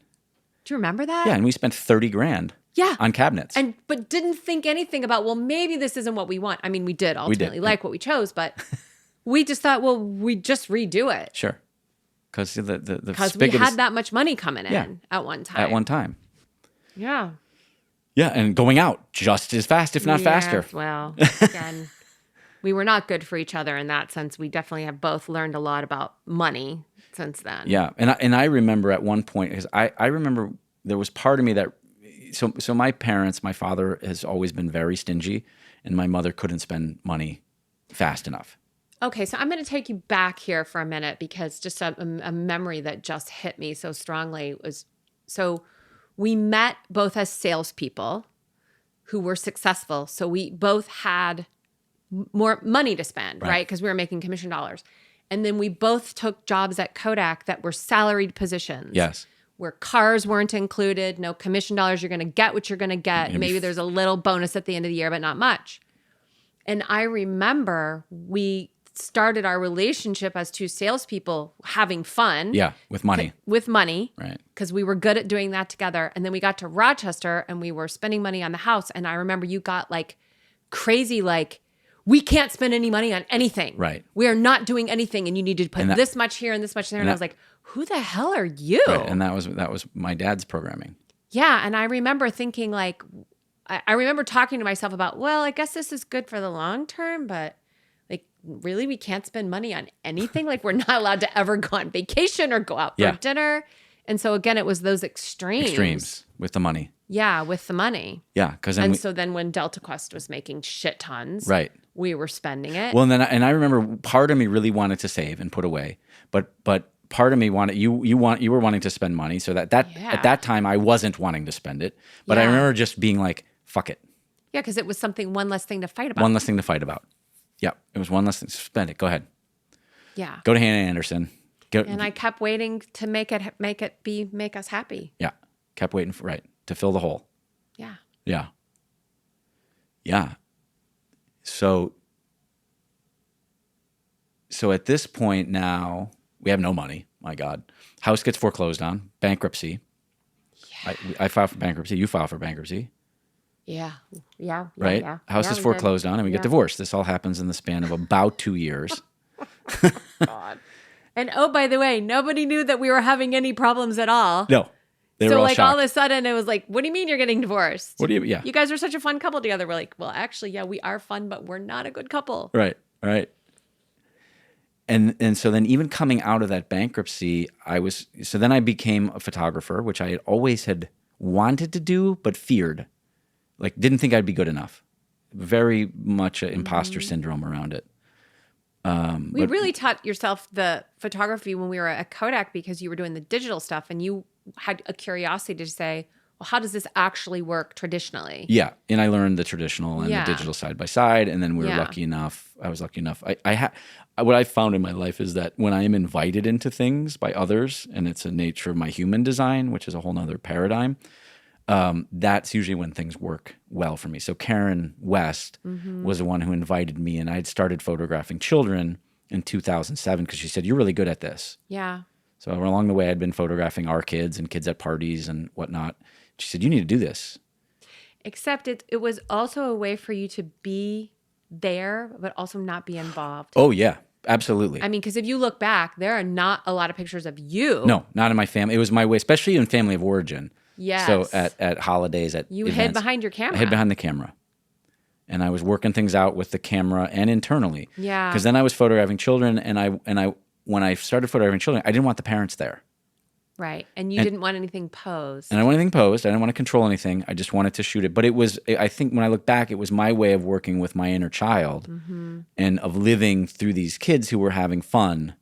Do you remember that? Yeah, and we spent $30,000 on cabinets. But didn't think anything about, well, maybe this isn't what we want. I mean, we did ultimately like what we chose, but we just thought, well, we just redo it. Sure. Because we had that much money coming in at one time. Yeah. Yeah, and going out just as fast, if not faster. Well, again, we were not good for each other in that sense. We definitely have both learned a lot about money since then. Yeah, and I remember at one point, because I remember there was part of me that, so my parents, my father has always been very stingy, and my mother couldn't spend money fast enough. Okay, so I'm going to take you back here for a minute, because just a memory that just hit me so strongly was, so we met both as salespeople who were successful. So we both had more money to spend, right? Because we were making commission dollars. And then we both took jobs at Kodak that were salaried positions. Yes. Where cars weren't included, no commission dollars. You're going to get what you're going to get. Maybe there's a little bonus at the end of the year, but not much. And I remember we started our relationship as 2 salespeople having fun. Yeah, with money. Right. Because we were good at doing that together. And then we got to Rochester and we were spending money on the house. And I remember you got like crazy, like, we can't spend any money on anything. Right. We are not doing anything, and you need to put this much here and this much there. And I was like, who the hell are you? Right. And that was my dad's programming. Yeah. And I remember thinking like, I remember talking to myself about, well, I guess this is good for the long term, but like, really, we can't spend money on anything? Like, we're not allowed to ever go on vacation or go out for dinner. And so again, it was those extremes with the money. Yeah, with the money. Yeah, so then when Delta Quest was making shit tons, right, we were spending it. Well, and I remember part of me really wanted to save and put away, but part of me wanted you were wanting to spend money, so that at that time I wasn't wanting to spend it, but I remember just being like, fuck it. Yeah, because it was one less thing to fight about. One less thing to fight about. Yeah, it was one less thing. Spend it. Go ahead. Yeah. Go to Hannah Anderson. And I kept waiting to make us happy. Yeah. Kept waiting to fill the hole. Yeah. Yeah. Yeah. So at this point now, we have no money. My God. House gets foreclosed on. Bankruptcy. Yeah. I filed for bankruptcy. You filed for bankruptcy. Yeah. Yeah. Right? Yeah. House is foreclosed on and we get divorced. This all happens in the span of about 2 years. God. And oh, by the way, nobody knew that we were having any problems at all. No. They were all like shocked. all of a sudden it was like, what do you mean you're getting divorced? What do you, yeah. You guys are such a fun couple together. We're like, well, actually, yeah, we are fun, but we're not a good couple. Right. And so then even coming out of that bankruptcy, then I became a photographer, which I had wanted to do, but feared. Like, didn't think I'd be good enough. Very much an imposter syndrome around it. We really taught yourself the photography when we were at Kodak because you were doing the digital stuff and you had a curiosity to say, well, how does this actually work traditionally? Yeah. And I learned the traditional and the digital side by side. And then I was lucky enough. What I found in my life is that when I am invited into things by others, and it's a nature of my human design, which is a whole nother paradigm, that's usually when things work well for me. So Karen West was the one who invited me, and I had started photographing children in 2007 because she said, you're really good at this. Yeah. So along the way, I'd been photographing our kids and kids at parties and whatnot. She said, you need to do this. Except it was also a way for you to be there, but also not be involved. Oh, yeah. Absolutely. I mean, because if you look back, there are not a lot of pictures of you. No, not in my family. It was my way, especially in family of origin. Yes. So at holidays, at you events, hid behind your camera. I hid behind the camera. And I was working things out with the camera and internally. Yeah. Because then I was photographing children, and I when I started photographing children, I didn't want the parents there. Right. And you didn't want anything posed. And I didn't want anything posed. I didn't want to control anything. I just wanted to shoot it. But I think when I look back, it was my way of working with my inner child and of living through these kids who were having fun.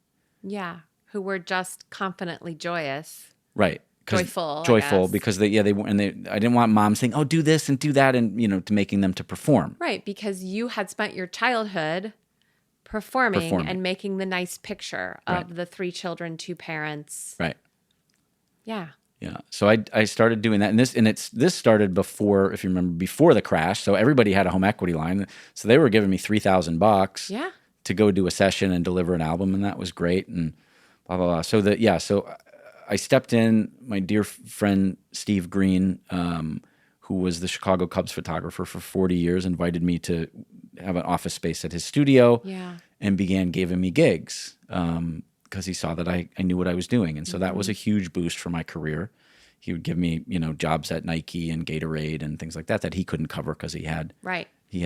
Yeah. Who were just confidently joyous. Right. Joyful because I didn't want mom saying, oh, do this and do that, and to making them to perform. Right. Because you had spent your childhood performing. And making the nice picture of the 3 children, 2 parents. Right. Yeah. Yeah. So I started doing that, and this started before, if you remember, before the crash. So everybody had a home equity line, so they were giving me $3,000 to go do a session and deliver an album, and that was great, and blah blah blah. So I stepped in. My dear friend Steve Green, who was the Chicago Cubs photographer for 40 years, invited me to have an office space at his studio, and began giving me gigs. Because he saw that I knew what I was doing. And so that was a huge boost for my career. He would give me, jobs at Nike and Gatorade and things like that he couldn't cover because he had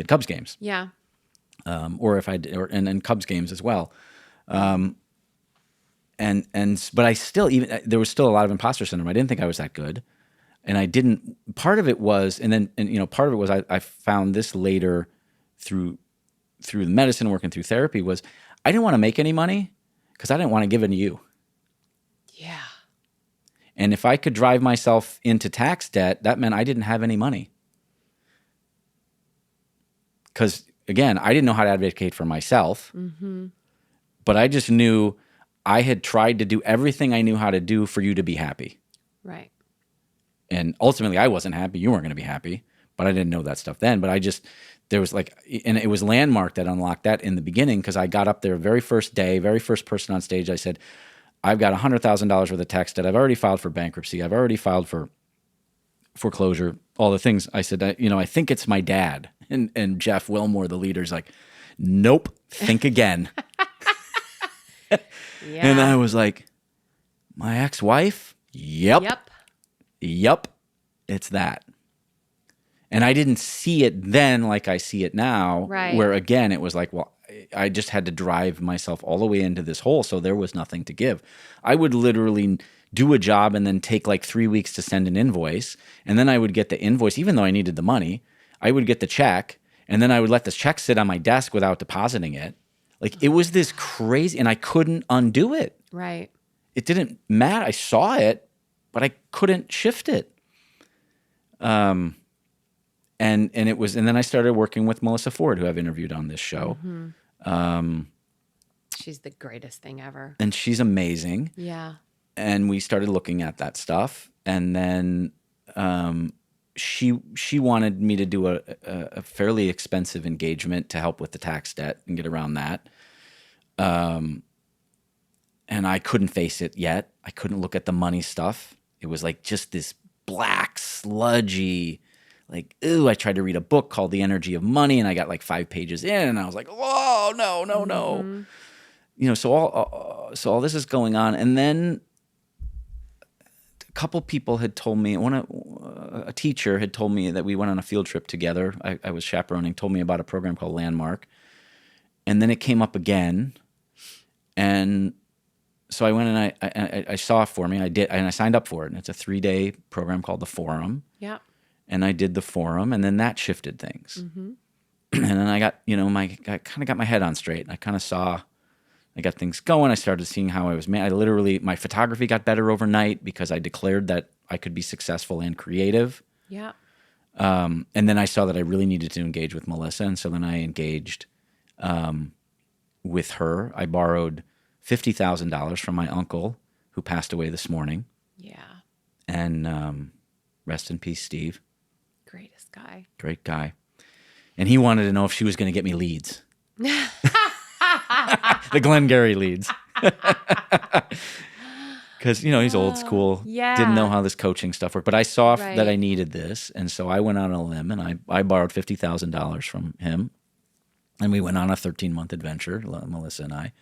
Cubs games. Yeah. And Cubs games as well. But I still, there was still a lot of imposter syndrome. I didn't think I was that good. And part of it was, I found this later through the medicine, working through therapy, was I didn't want to make any money because I didn't want to give it to you. Yeah. And if I could drive myself into tax debt, that meant I didn't have any money. Because, again, I didn't know how to advocate for myself. But I just knew I had tried to do everything I knew how to do for you to be happy. Right. And ultimately, I wasn't happy. You weren't going to be happy. But I didn't know that stuff then. But there was and it was Landmark that unlocked that in the beginning, because I got up there very first day, very first person on stage. I said, I've got $100,000 worth of tax debt. I've already filed for bankruptcy. I've already filed for foreclosure, all the things. I said, I think it's my dad. And Jeff Wilmore, the leader's like, nope, think again. Yeah. And I was like, my ex-wife? Yep. It's that. And I didn't see it then like I see it now, Right. where again, it was like, well, I just had to drive myself all the way into this hole, so there was nothing to give. I would literally do a job and then take like 3 weeks to send an invoice, and then I would get the invoice, even though I needed the money, I would get the check, and then I would let this check sit on my desk without depositing it. Like, it was this crazy, and I couldn't undo it. Right. It didn't matter. I saw it, but I couldn't shift it. And it was, and then I started working with Melissa Ford, who I've interviewed on this show. She's the greatest thing ever. And she's amazing. Yeah. And we started looking at that stuff. And then she wanted me to do a fairly expensive engagement to help with the tax debt and get around that. And I couldn't face it yet. I couldn't look at the money stuff. It was like just this black, sludgy, like, ooh, I tried to read a book called The Energy of Money, and I got like 5 pages in, and I was like, whoa, no. You know, so all this is going on. And then a couple people had told me, a teacher had told me that we went on a field trip together. I was chaperoning, told me about a program called Landmark. And then it came up again. And so I went and I saw it for me. I did, and I signed up for it. And it's a 3-day program called the Forum. Yeah. And I did the Forum, and then that shifted things. And then I got, I kind of got my head on straight. I kind of saw, I got things going. I started seeing how I was made. My photography got better overnight because I declared that I could be successful and creative. Yeah. And then I saw that I really needed to engage with Melissa. And so then I engaged with her. I borrowed $50,000 from my uncle who passed away this morning. Yeah. And rest in peace, Steve. Greatest guy. Great guy. And he wanted to know if she was going to get me leads. The Glengarry leads. Because, he's old school. Yeah. Didn't know how this coaching stuff worked. But I saw Right. that I needed this. And so I went on a limb and I borrowed $50,000 from him. And we went on a 13-month adventure, Melissa and I.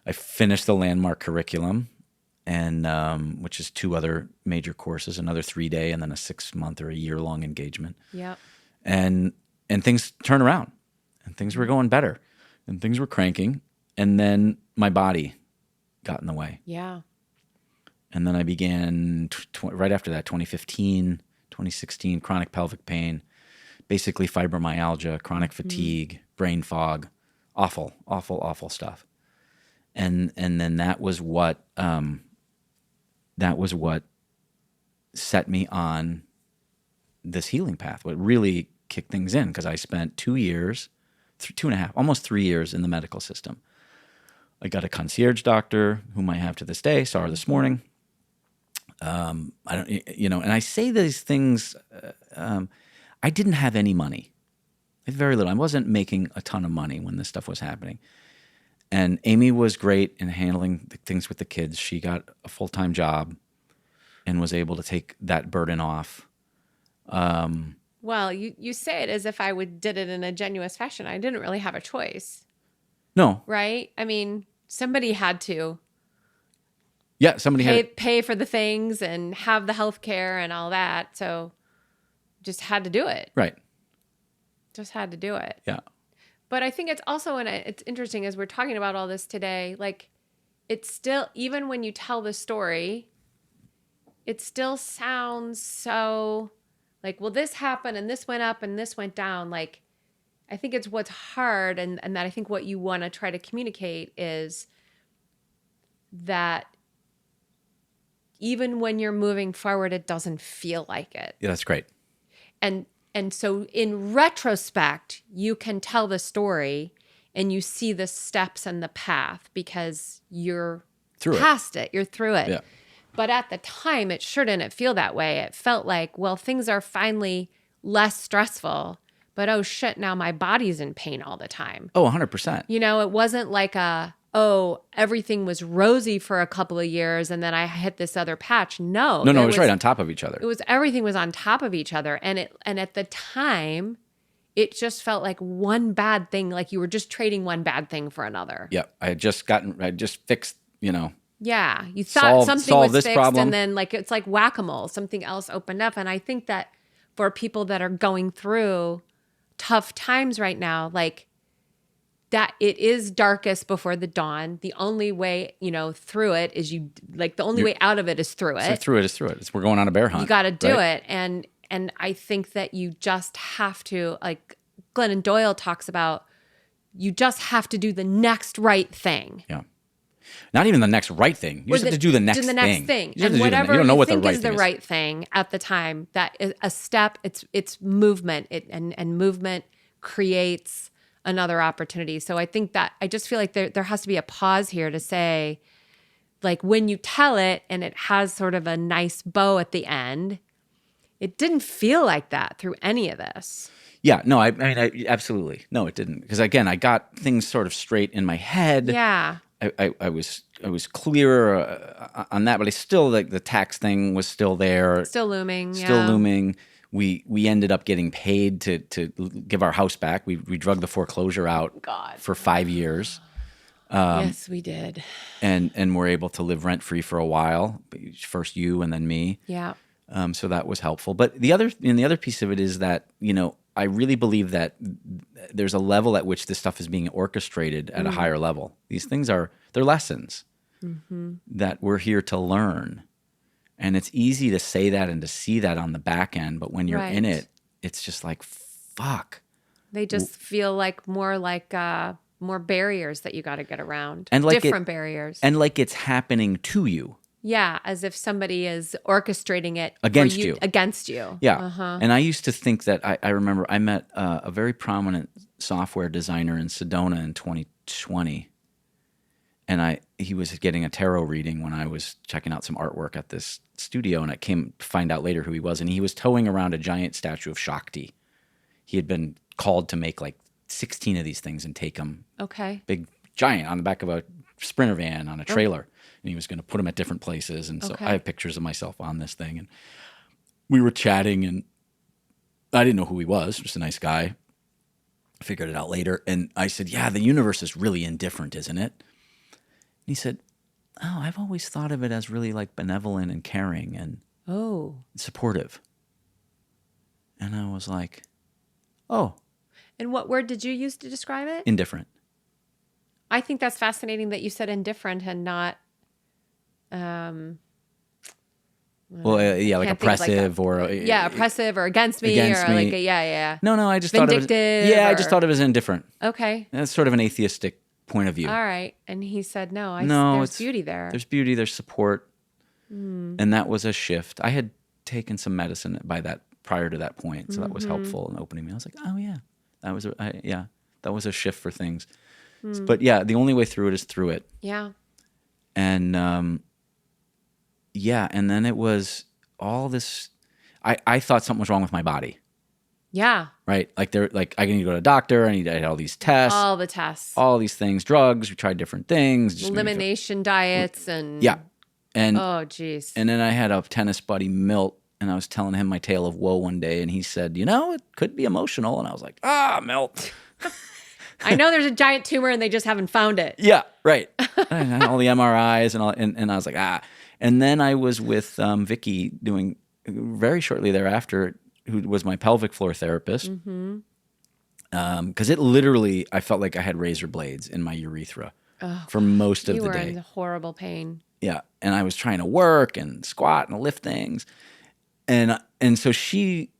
I finished the Landmark curriculum, and which is 2 other major courses, another 3-day and then a 6-month or a year-long engagement. Yeah. And things turned around, and things were going better, and things were cranking, and then my body got in the way. Yeah. And then I began, right after that, 2015, 2016, chronic pelvic pain, basically fibromyalgia, chronic fatigue, brain fog, awful stuff. And then that was what set me on this healing path, what really kicked things in, because I spent 2 years, 2.5, almost 3 years in the medical system. I got a concierge doctor whom I have to this day, saw her this morning. I don't, and I say these things, I didn't have any money. I had very little. I wasn't making a ton of money when this stuff was happening. And Amy was great in handling things with the kids. She got a full-time job and was able to take that burden off. Well, you say it as if I did it in a genuine fashion. I didn't really have a choice. No. Right? I mean, somebody had to Yeah, somebody pay for the things and have the health care and all that. So just had to do it. Right. Just had to do it. Yeah. But I think it's also, it's interesting as we're talking about all this today, like it's still, even when you tell the story, it still sounds so like, well, this happened and this went up and this went down. Like, I think it's what's hard, and that I think what you want to try to communicate is that even when you're moving forward, it doesn't feel like it. Yeah, that's great. And so in retrospect, you can tell the story and you see the steps and the path because you're past it. You're through it. Yeah. But at the time, it sure didn't feel that way. It felt like, well, things are finally less stressful, but oh shit, now my body's in pain all the time. Oh, 100%. It wasn't like everything was rosy for a couple of years and then I hit this other patch. No, it was right on top of each other. Everything was on top of each other. And at the time, it just felt like one bad thing, like you were just trading one bad thing for another. Yeah. I just fixed, Yeah. You thought something was this fixed problem. and then like, it's like whack-a-mole, something else opened up. And I think that for people that are going through tough times right now, like that it is darkest before the dawn. The only way, through it is the only way out of it is through it. So through it is through it. We're going on a bear hunt. You got to do it. And I think that you just have to, like Glennon Doyle talks about, you just have to do the next right thing. Yeah. Not even the next right thing. You just have to do the next thing. And whatever you don't know what the right is the right thing at the time, that is a step. It's movement. And movement creates another opportunity. So I think that I just feel like there has to be a pause here to say, like, when you tell it and it has sort of a nice bow at the end, it didn't feel like that through any of this. Yeah, no, I mean, absolutely. No, it didn't. Because again, I got things sort of straight in my head. Yeah. I was clearer on that, but I still, like, the tax thing was still there. Still looming. Still looming. We ended up getting paid to give our house back. We drug the foreclosure out for 5 years. Yes, we did. And we're able to live rent free for a while. First you and then me. Yeah. So that was helpful. But the other piece of it is that, I really believe that there's a level at which this stuff is being orchestrated at a higher level. These things they're lessons that we're here to learn. And it's easy to say that and to see that on the back end. But when you're in it, it's just like, fuck. They just feel like more barriers that you got to get around. And like different barriers. And like it's happening to you. Yeah, as if somebody is orchestrating it against you. Against you. Yeah. And I used to think that I remember I met a very prominent software designer in Sedona in 2020. And he was getting a tarot reading when I was checking out some artwork at this studio, and I came to find out later who he was. And he was towing around a giant statue of Shakti. He had been called to make like 16 of these things and take them. Okay. Big giant on the back of a Sprinter van on a trailer. And he was going to put them at different places. And so I have pictures of myself on this thing. And we were chatting, and I didn't know who he was. Just a nice guy. I figured it out later. And I said, yeah, the universe is really indifferent, isn't it? And he said, oh, I've always thought of it as really like benevolent and caring and supportive. And I was like, oh. And what word did you use to describe it? Indifferent. I think that's fascinating that you said indifferent and not... like oppressive or oppressive or against me against or me. Like No, I just vindictive. I just thought it was indifferent. Okay, that's sort of an atheistic point of view. All right, and he said no. There's beauty there. There's beauty. There's support, and that was a shift. I had taken some medicine prior to that point, so that was helpful in opening me. I was like, oh yeah, that was a shift for things. But yeah, the only way through it is through it. Yeah. And and then it was all this. I thought something was wrong with my body. Yeah. Right. Like I need to go to a doctor. I had all these tests. All the tests. All these things. Drugs. We tried different things. Just elimination diets and and oh geez. And then I had a tennis buddy, Milt, and I was telling him my tale of woe one day, and he said, it could be emotional, and I was like, Milt. I know there's a giant tumor and they just haven't found it. Yeah, right. And all the MRIs and all, and I was like, And then I was with Vicky doing very shortly thereafter, who was my pelvic floor therapist. Because it literally, I felt like I had razor blades in my urethra for most of the day. You were in horrible pain. Yeah, and I was trying to work and squat and lift things, and so she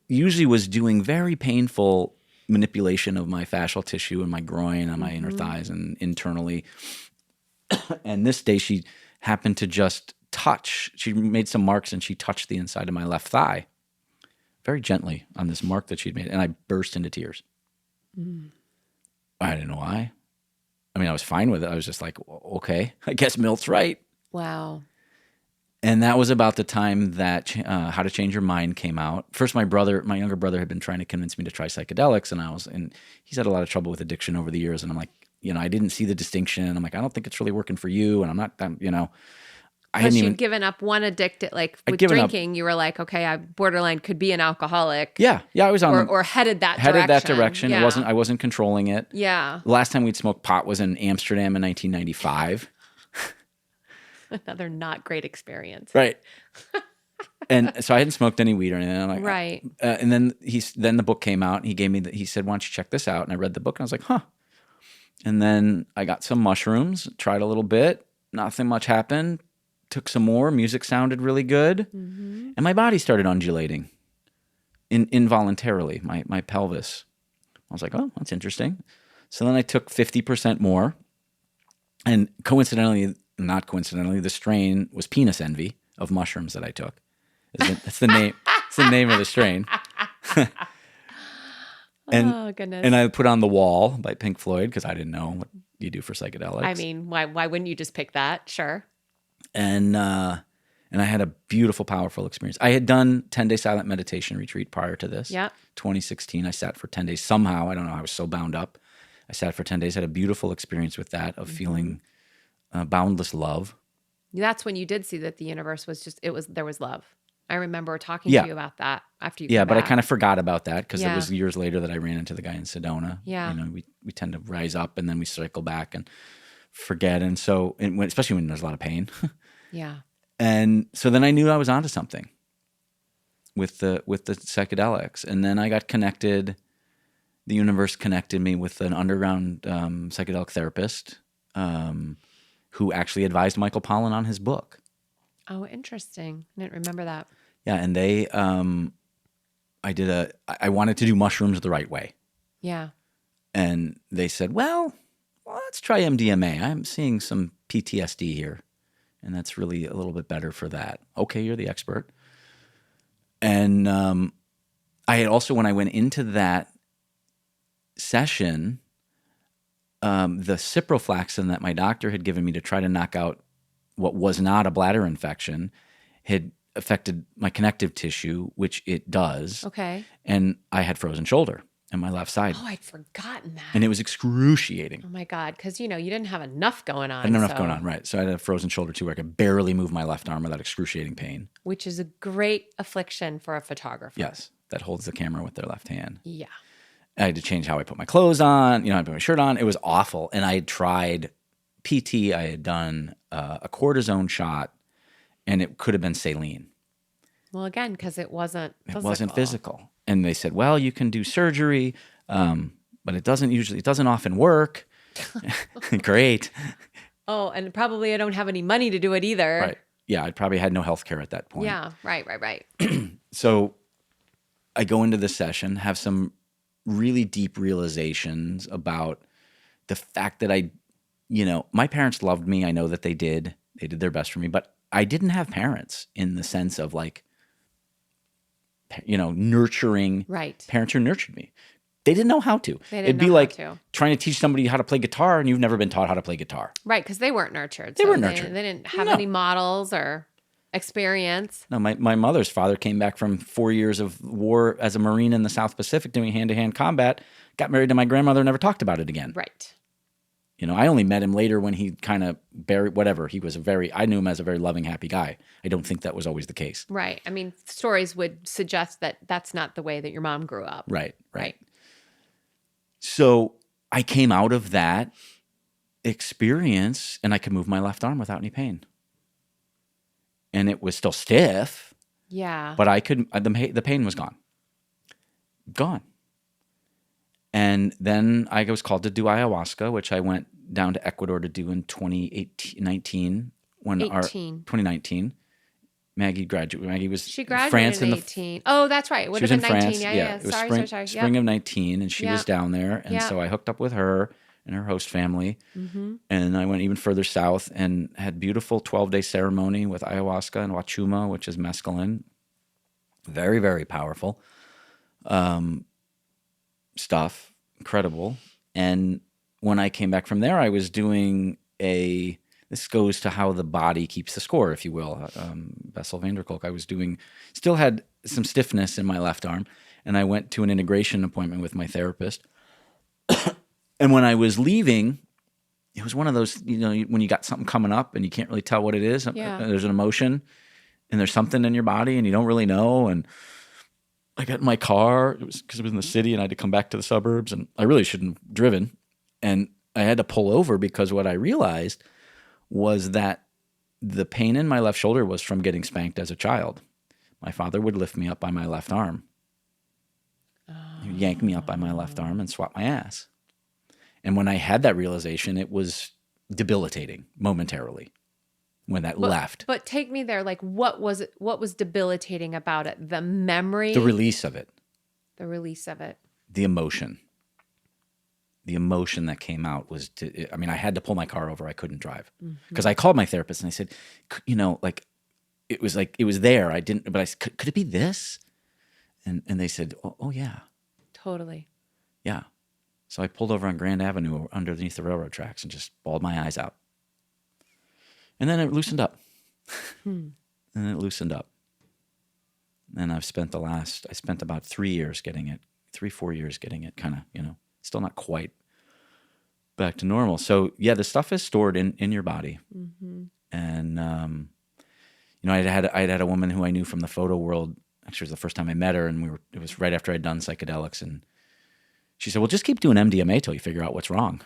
usually was doing very painful manipulation of my fascial tissue and my groin and my inner thighs and internally. And this day she happened to just touch. She made some marks and she touched the inside of my left thigh very gently on this mark that she'd made. And I burst into tears. I didn't know why. I mean, I was fine with it. I was just like, okay, I guess Milt's right. Wow. And that was about the time that How to Change Your Mind came out. First, my younger brother had been trying to convince me to try psychedelics, and he's had a lot of trouble with addiction over the years. And I'm like, I didn't see the distinction. I'm like, I don't think it's really working for you, and I'm not, Plus, you'd given up one addicted, like with drinking, you were like, okay, I borderline could be an alcoholic. Yeah, I was on or headed that direction. Yeah. I wasn't controlling it. Yeah. The last time we'd smoked pot was in Amsterdam in 1995. Another not great experience. Right. And so I hadn't smoked any weed or anything. I'm like, right. And then then the book came out. And he gave me he said, "Why don't you check this out?" And I read the book and I was like, "Huh." And then I got some mushrooms, tried a little bit. Nothing much happened. Took some more. Music sounded really good, and my body started undulating, involuntarily. My pelvis. I was like, "Oh, that's interesting." So then I took 50% more, and not coincidentally, the strain was penis envy of mushrooms that I took. That's the name. It's the name of the strain. Oh, goodness. And I put on The Wall by Pink Floyd because I didn't know what you do for psychedelics. I mean, why wouldn't you just pick that? Sure. And I had a beautiful, powerful experience. I had done 10-day silent meditation retreat prior to this. Yeah. 2016, I sat for 10 days. Somehow, I don't know, I was so bound up. I sat for 10 days, had a beautiful experience with that, of feeling boundless love. That's when you did see that the universe was there was love. I remember talking to you about that after you came but back. I kind of forgot about that because it was years later that I ran into the guy in Sedona. Yeah. We tend to rise up and then we cycle back and forget. And so, especially when there's a lot of pain. Yeah. And so then I knew I was onto something with the psychedelics. And then I got connected. The universe connected me with an underground psychedelic therapist who actually advised Michael Pollan on his book. Oh, interesting. I didn't remember that. Yeah, and they, I wanted to do mushrooms the right way. Yeah. And they said, well, let's try MDMA. I'm seeing some PTSD here, and that's really a little bit better for that. Okay, you're the expert. And I had also, when I went into that session, the ciprofloxacin that my doctor had given me to try to knock out what was not a bladder infection had affected my connective tissue, which it does. Okay. And I had frozen shoulder on my left side. Oh, I'd forgotten that. And it was excruciating. Oh my God. Because, you didn't have enough going on. I didn't have enough going on, right. So I had a frozen shoulder too, where I could barely move my left arm without excruciating pain. Which is a great affliction for a photographer. Yes. That holds the camera with their left hand. Yeah. I had to change how I put my clothes on. I put my shirt on. It was awful. And I had tried PT. I had done a cortisone shot, and it could have been saline. Well, again, because it wasn't physical. It wasn't physical. And they said, well, you can do surgery, but it doesn't often work. Great. Oh, and probably I don't have any money to do it either. Right. Yeah, I probably had no health care at that point. Yeah, right. So I go into this session, have some really deep realizations about the fact that my parents loved me. I know that they did. They did their best for me, but I didn't have parents in the sense of nurturing parents who nurtured me. They didn't know how to. It'd be like trying to teach somebody how to play guitar and you've never been taught how to play guitar. Right, because they weren't nurtured. They weren't nurtured. They didn't have any models or experience. No, my mother's father came back from 4 years of war as a Marine in the South Pacific doing hand-to-hand combat, got married to my grandmother, never talked about it again. Right. I only met him later when he kind of buried whatever. I knew him as a very loving, happy guy. I don't think that was always the case. Right. I mean, stories would suggest that that's not the way that your mom grew up. Right. So I came out of that experience and I could move my left arm without any pain. And it was still stiff. Yeah. But the pain was gone. Gone. And then I was called to do ayahuasca, which I went down to Ecuador to do in 2019. 2019. Maggie was she graduated France in 18. Oh, that's right. It would have been 19. France. Yeah. It was Sorry. Spring of 19, and she was down there. And so I hooked up with her and her host family. Mm-hmm. And I went even further south and had beautiful 12-day ceremony with ayahuasca and wachuma, which is mescaline. Very, very powerful. Stuff, incredible. And when I came back from there, I was doing this goes to how the body keeps the score, if you will. Bessel van der Kolk. Still had some stiffness in my left arm, and I went to an integration appointment with my therapist. And when I was leaving, it was one of those, when you got something coming up and you can't really tell what it is. Yeah. There's an emotion and there's something in your body and you don't really know. And I got in my car, it was because it was in the city and I had to come back to the suburbs, and I really shouldn't have driven. And I had to pull over because what I realized was that the pain in my left shoulder was from getting spanked as a child. My father would lift me up by my left arm. He would yank me up by my left arm and swap my ass. And when I had that realization, it was debilitating momentarily when that left. But take me there. Like, what was it? What was debilitating about it? The memory? The release of it. The release of it. The emotion. The emotion that came out was, I had to pull my car over. I couldn't drive. Because I called my therapist and I said, it was there. I didn't, but could it be this? And they said, oh yeah. Totally. Yeah. So I pulled over on Grand Avenue underneath the railroad tracks and just bawled my eyes out. And then it loosened up. And it loosened up. And I spent about 3 years getting it, 4 years getting it kind of, still not quite back to normal. So yeah, the stuff is stored in your body. And, I had a woman who I knew from the photo world. Actually, it was the first time I met her, and it was right after I'd done psychedelics, and she said, well, just keep doing MDMA till you figure out what's wrong.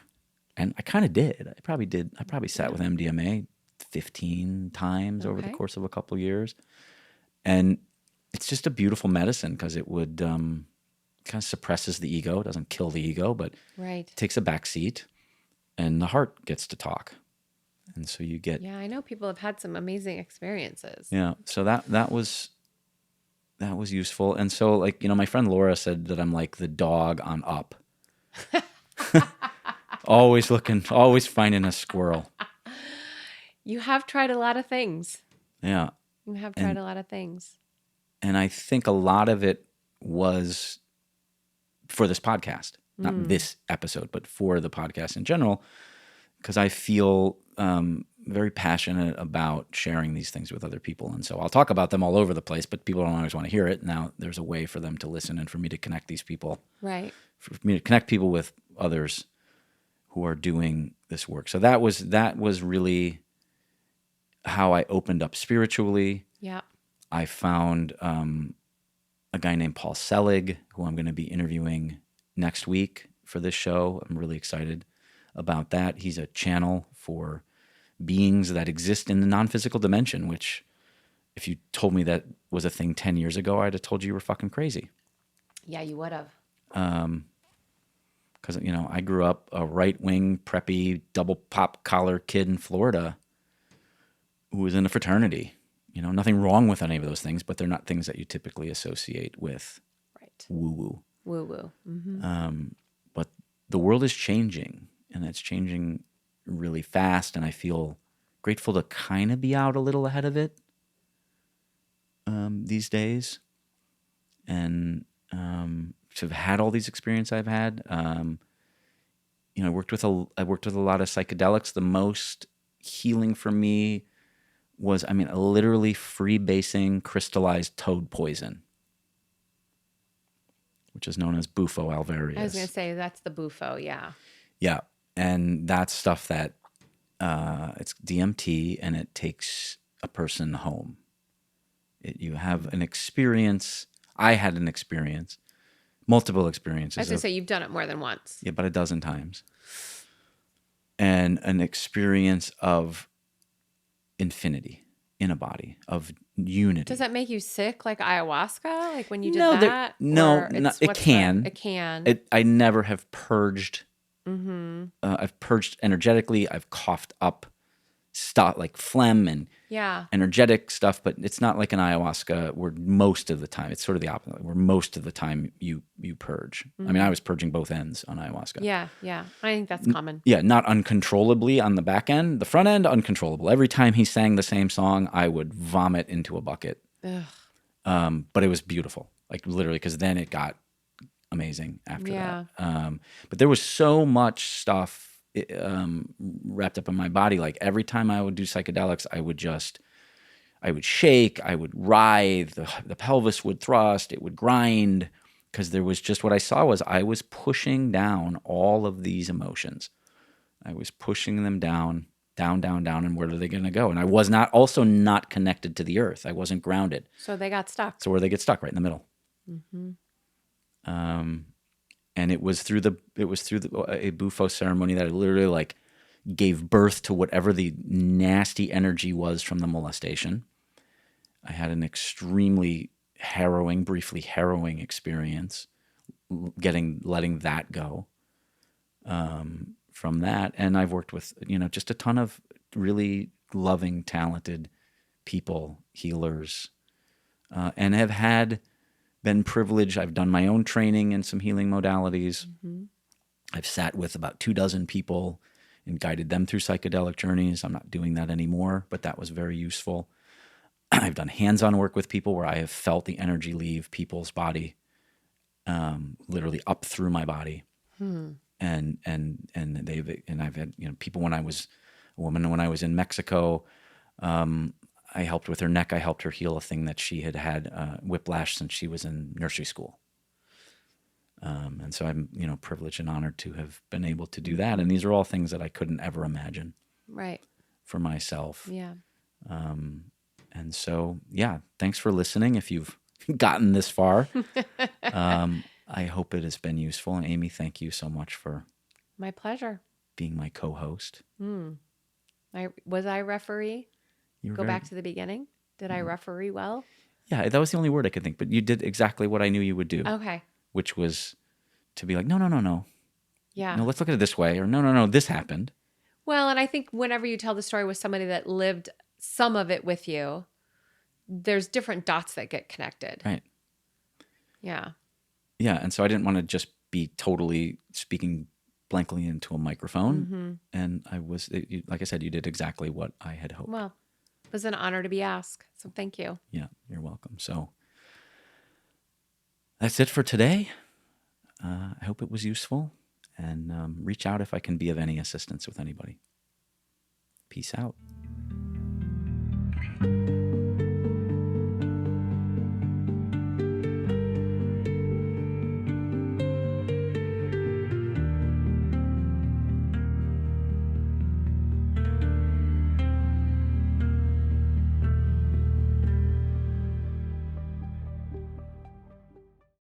And I kind of did. I probably sat with MDMA 15 times over the course of a couple of years. And it's just a beautiful medicine because it would kind of suppresses the ego. It doesn't kill the ego, but it takes a back seat, and the heart gets to talk. And so you get... Yeah, I know people have had some amazing experiences. Yeah, so that was useful. And so, my friend Laura said that I'm like the dog on Up. Always finding a squirrel. You have tried a lot of things. Yeah. You have tried a lot of things. And I think a lot of it was for this podcast. Not this episode, but for the podcast in general. Because I feel very passionate about sharing these things with other people. And so I'll talk about them all over the place, but people don't always want to hear it. Now there's a way for them to listen and for me to connect these people. Right. For me to connect people with others who are doing this work. So that was really how I opened up spiritually. Yeah. I found a guy named Paul Selig, who I'm going to be interviewing next week for this show. I'm really excited about that. He's a channel for beings that exist in the non-physical dimension, which if you told me that was a thing 10 years ago, I'd have told you were fucking crazy. Yeah, you would have. Because, I grew up a right-wing, preppy, double pop collar kid in Florida who was in a fraternity. Nothing wrong with any of those things, but they're not things that you typically associate with woo-woo. Woo-woo. Mm-hmm. But the world is changing, and it's changing really fast, and I feel grateful to kind of be out a little ahead of it these days, and to have had all these experiences I've had. I worked with a lot of psychedelics. The most healing for me was, literally freebasing crystallized toad poison, which is known as Bufo alvarius. I was going to say, that's the Bufo, yeah. Yeah, and that's stuff that it's DMT, and it takes a person home. You have an experience. I had an experience, multiple experiences. I was going to say, you've done it more than once. Yeah, about a dozen times. And an experience of infinity in a body, of unity. Does that make you sick, like ayahuasca? Like when you did that? It can. It can. I never have purged. I've purged energetically. I've coughed up stuff like phlegm and energetic stuff, but it's not like an ayahuasca where most of the time, it's sort of the opposite, where most of the time you purge. I was purging both ends on ayahuasca. Yeah. I think that's common. Yeah, not uncontrollably on the back end. The front end, uncontrollable. Every time he sang the same song, I would vomit into a bucket. But it was beautiful, like literally, because then it got amazing after that. But there was so much stuff wrapped up in my body. Like every time I would do psychedelics, I would shake, I would writhe, the pelvis would thrust, it would grind, because there was just what I saw was I was pushing down all of these emotions. I was pushing them down, down, down, down. And where are they going to go? And I was not connected to the earth. I wasn't grounded. So they got stuck. So where they get stuck, right in the middle. And it was through a Bufo ceremony that I literally like gave birth to whatever the nasty energy was from the molestation. I had an extremely briefly harrowing experience, letting that go from that. And I've worked with, just a ton of really loving, talented people, healers, and have been privileged. I've done my own training in some healing modalities. I've sat with about 24 people and guided them through psychedelic journeys. I'm not doing that anymore, but that was very useful. I've done hands-on work with people where I have felt the energy leave people's body, literally up through my body. And I've had, people when I was a woman, when I was in Mexico, I helped with her neck. I helped her heal a thing that she had whiplash since she was in nursery school. And so I'm, privileged and honored to have been able to do that. And these are all things that I couldn't ever imagine for myself. Yeah. And so, yeah, thanks for listening. If you've gotten this far, I hope it has been useful. And Amy, thank you so much for my pleasure being my co-host. Was I referee? Back to the beginning. Did I referee well? Yeah, that was the only word I could think. But you did exactly what I knew you would do. Okay. Which was to be like, no. Yeah. No, let's look at it this way. Or no, this happened. Well, and I think whenever you tell the story with somebody that lived some of it with you, there's different dots that get connected. Right. Yeah. Yeah, and so I didn't want to just be totally speaking blankly into a microphone. And I was, like I said, you did exactly what I had hoped. Well, it was an honor to be asked. So thank you. Yeah, you're welcome. So that's it for today. I hope it was useful. And reach out if I can be of any assistance with anybody. Peace out.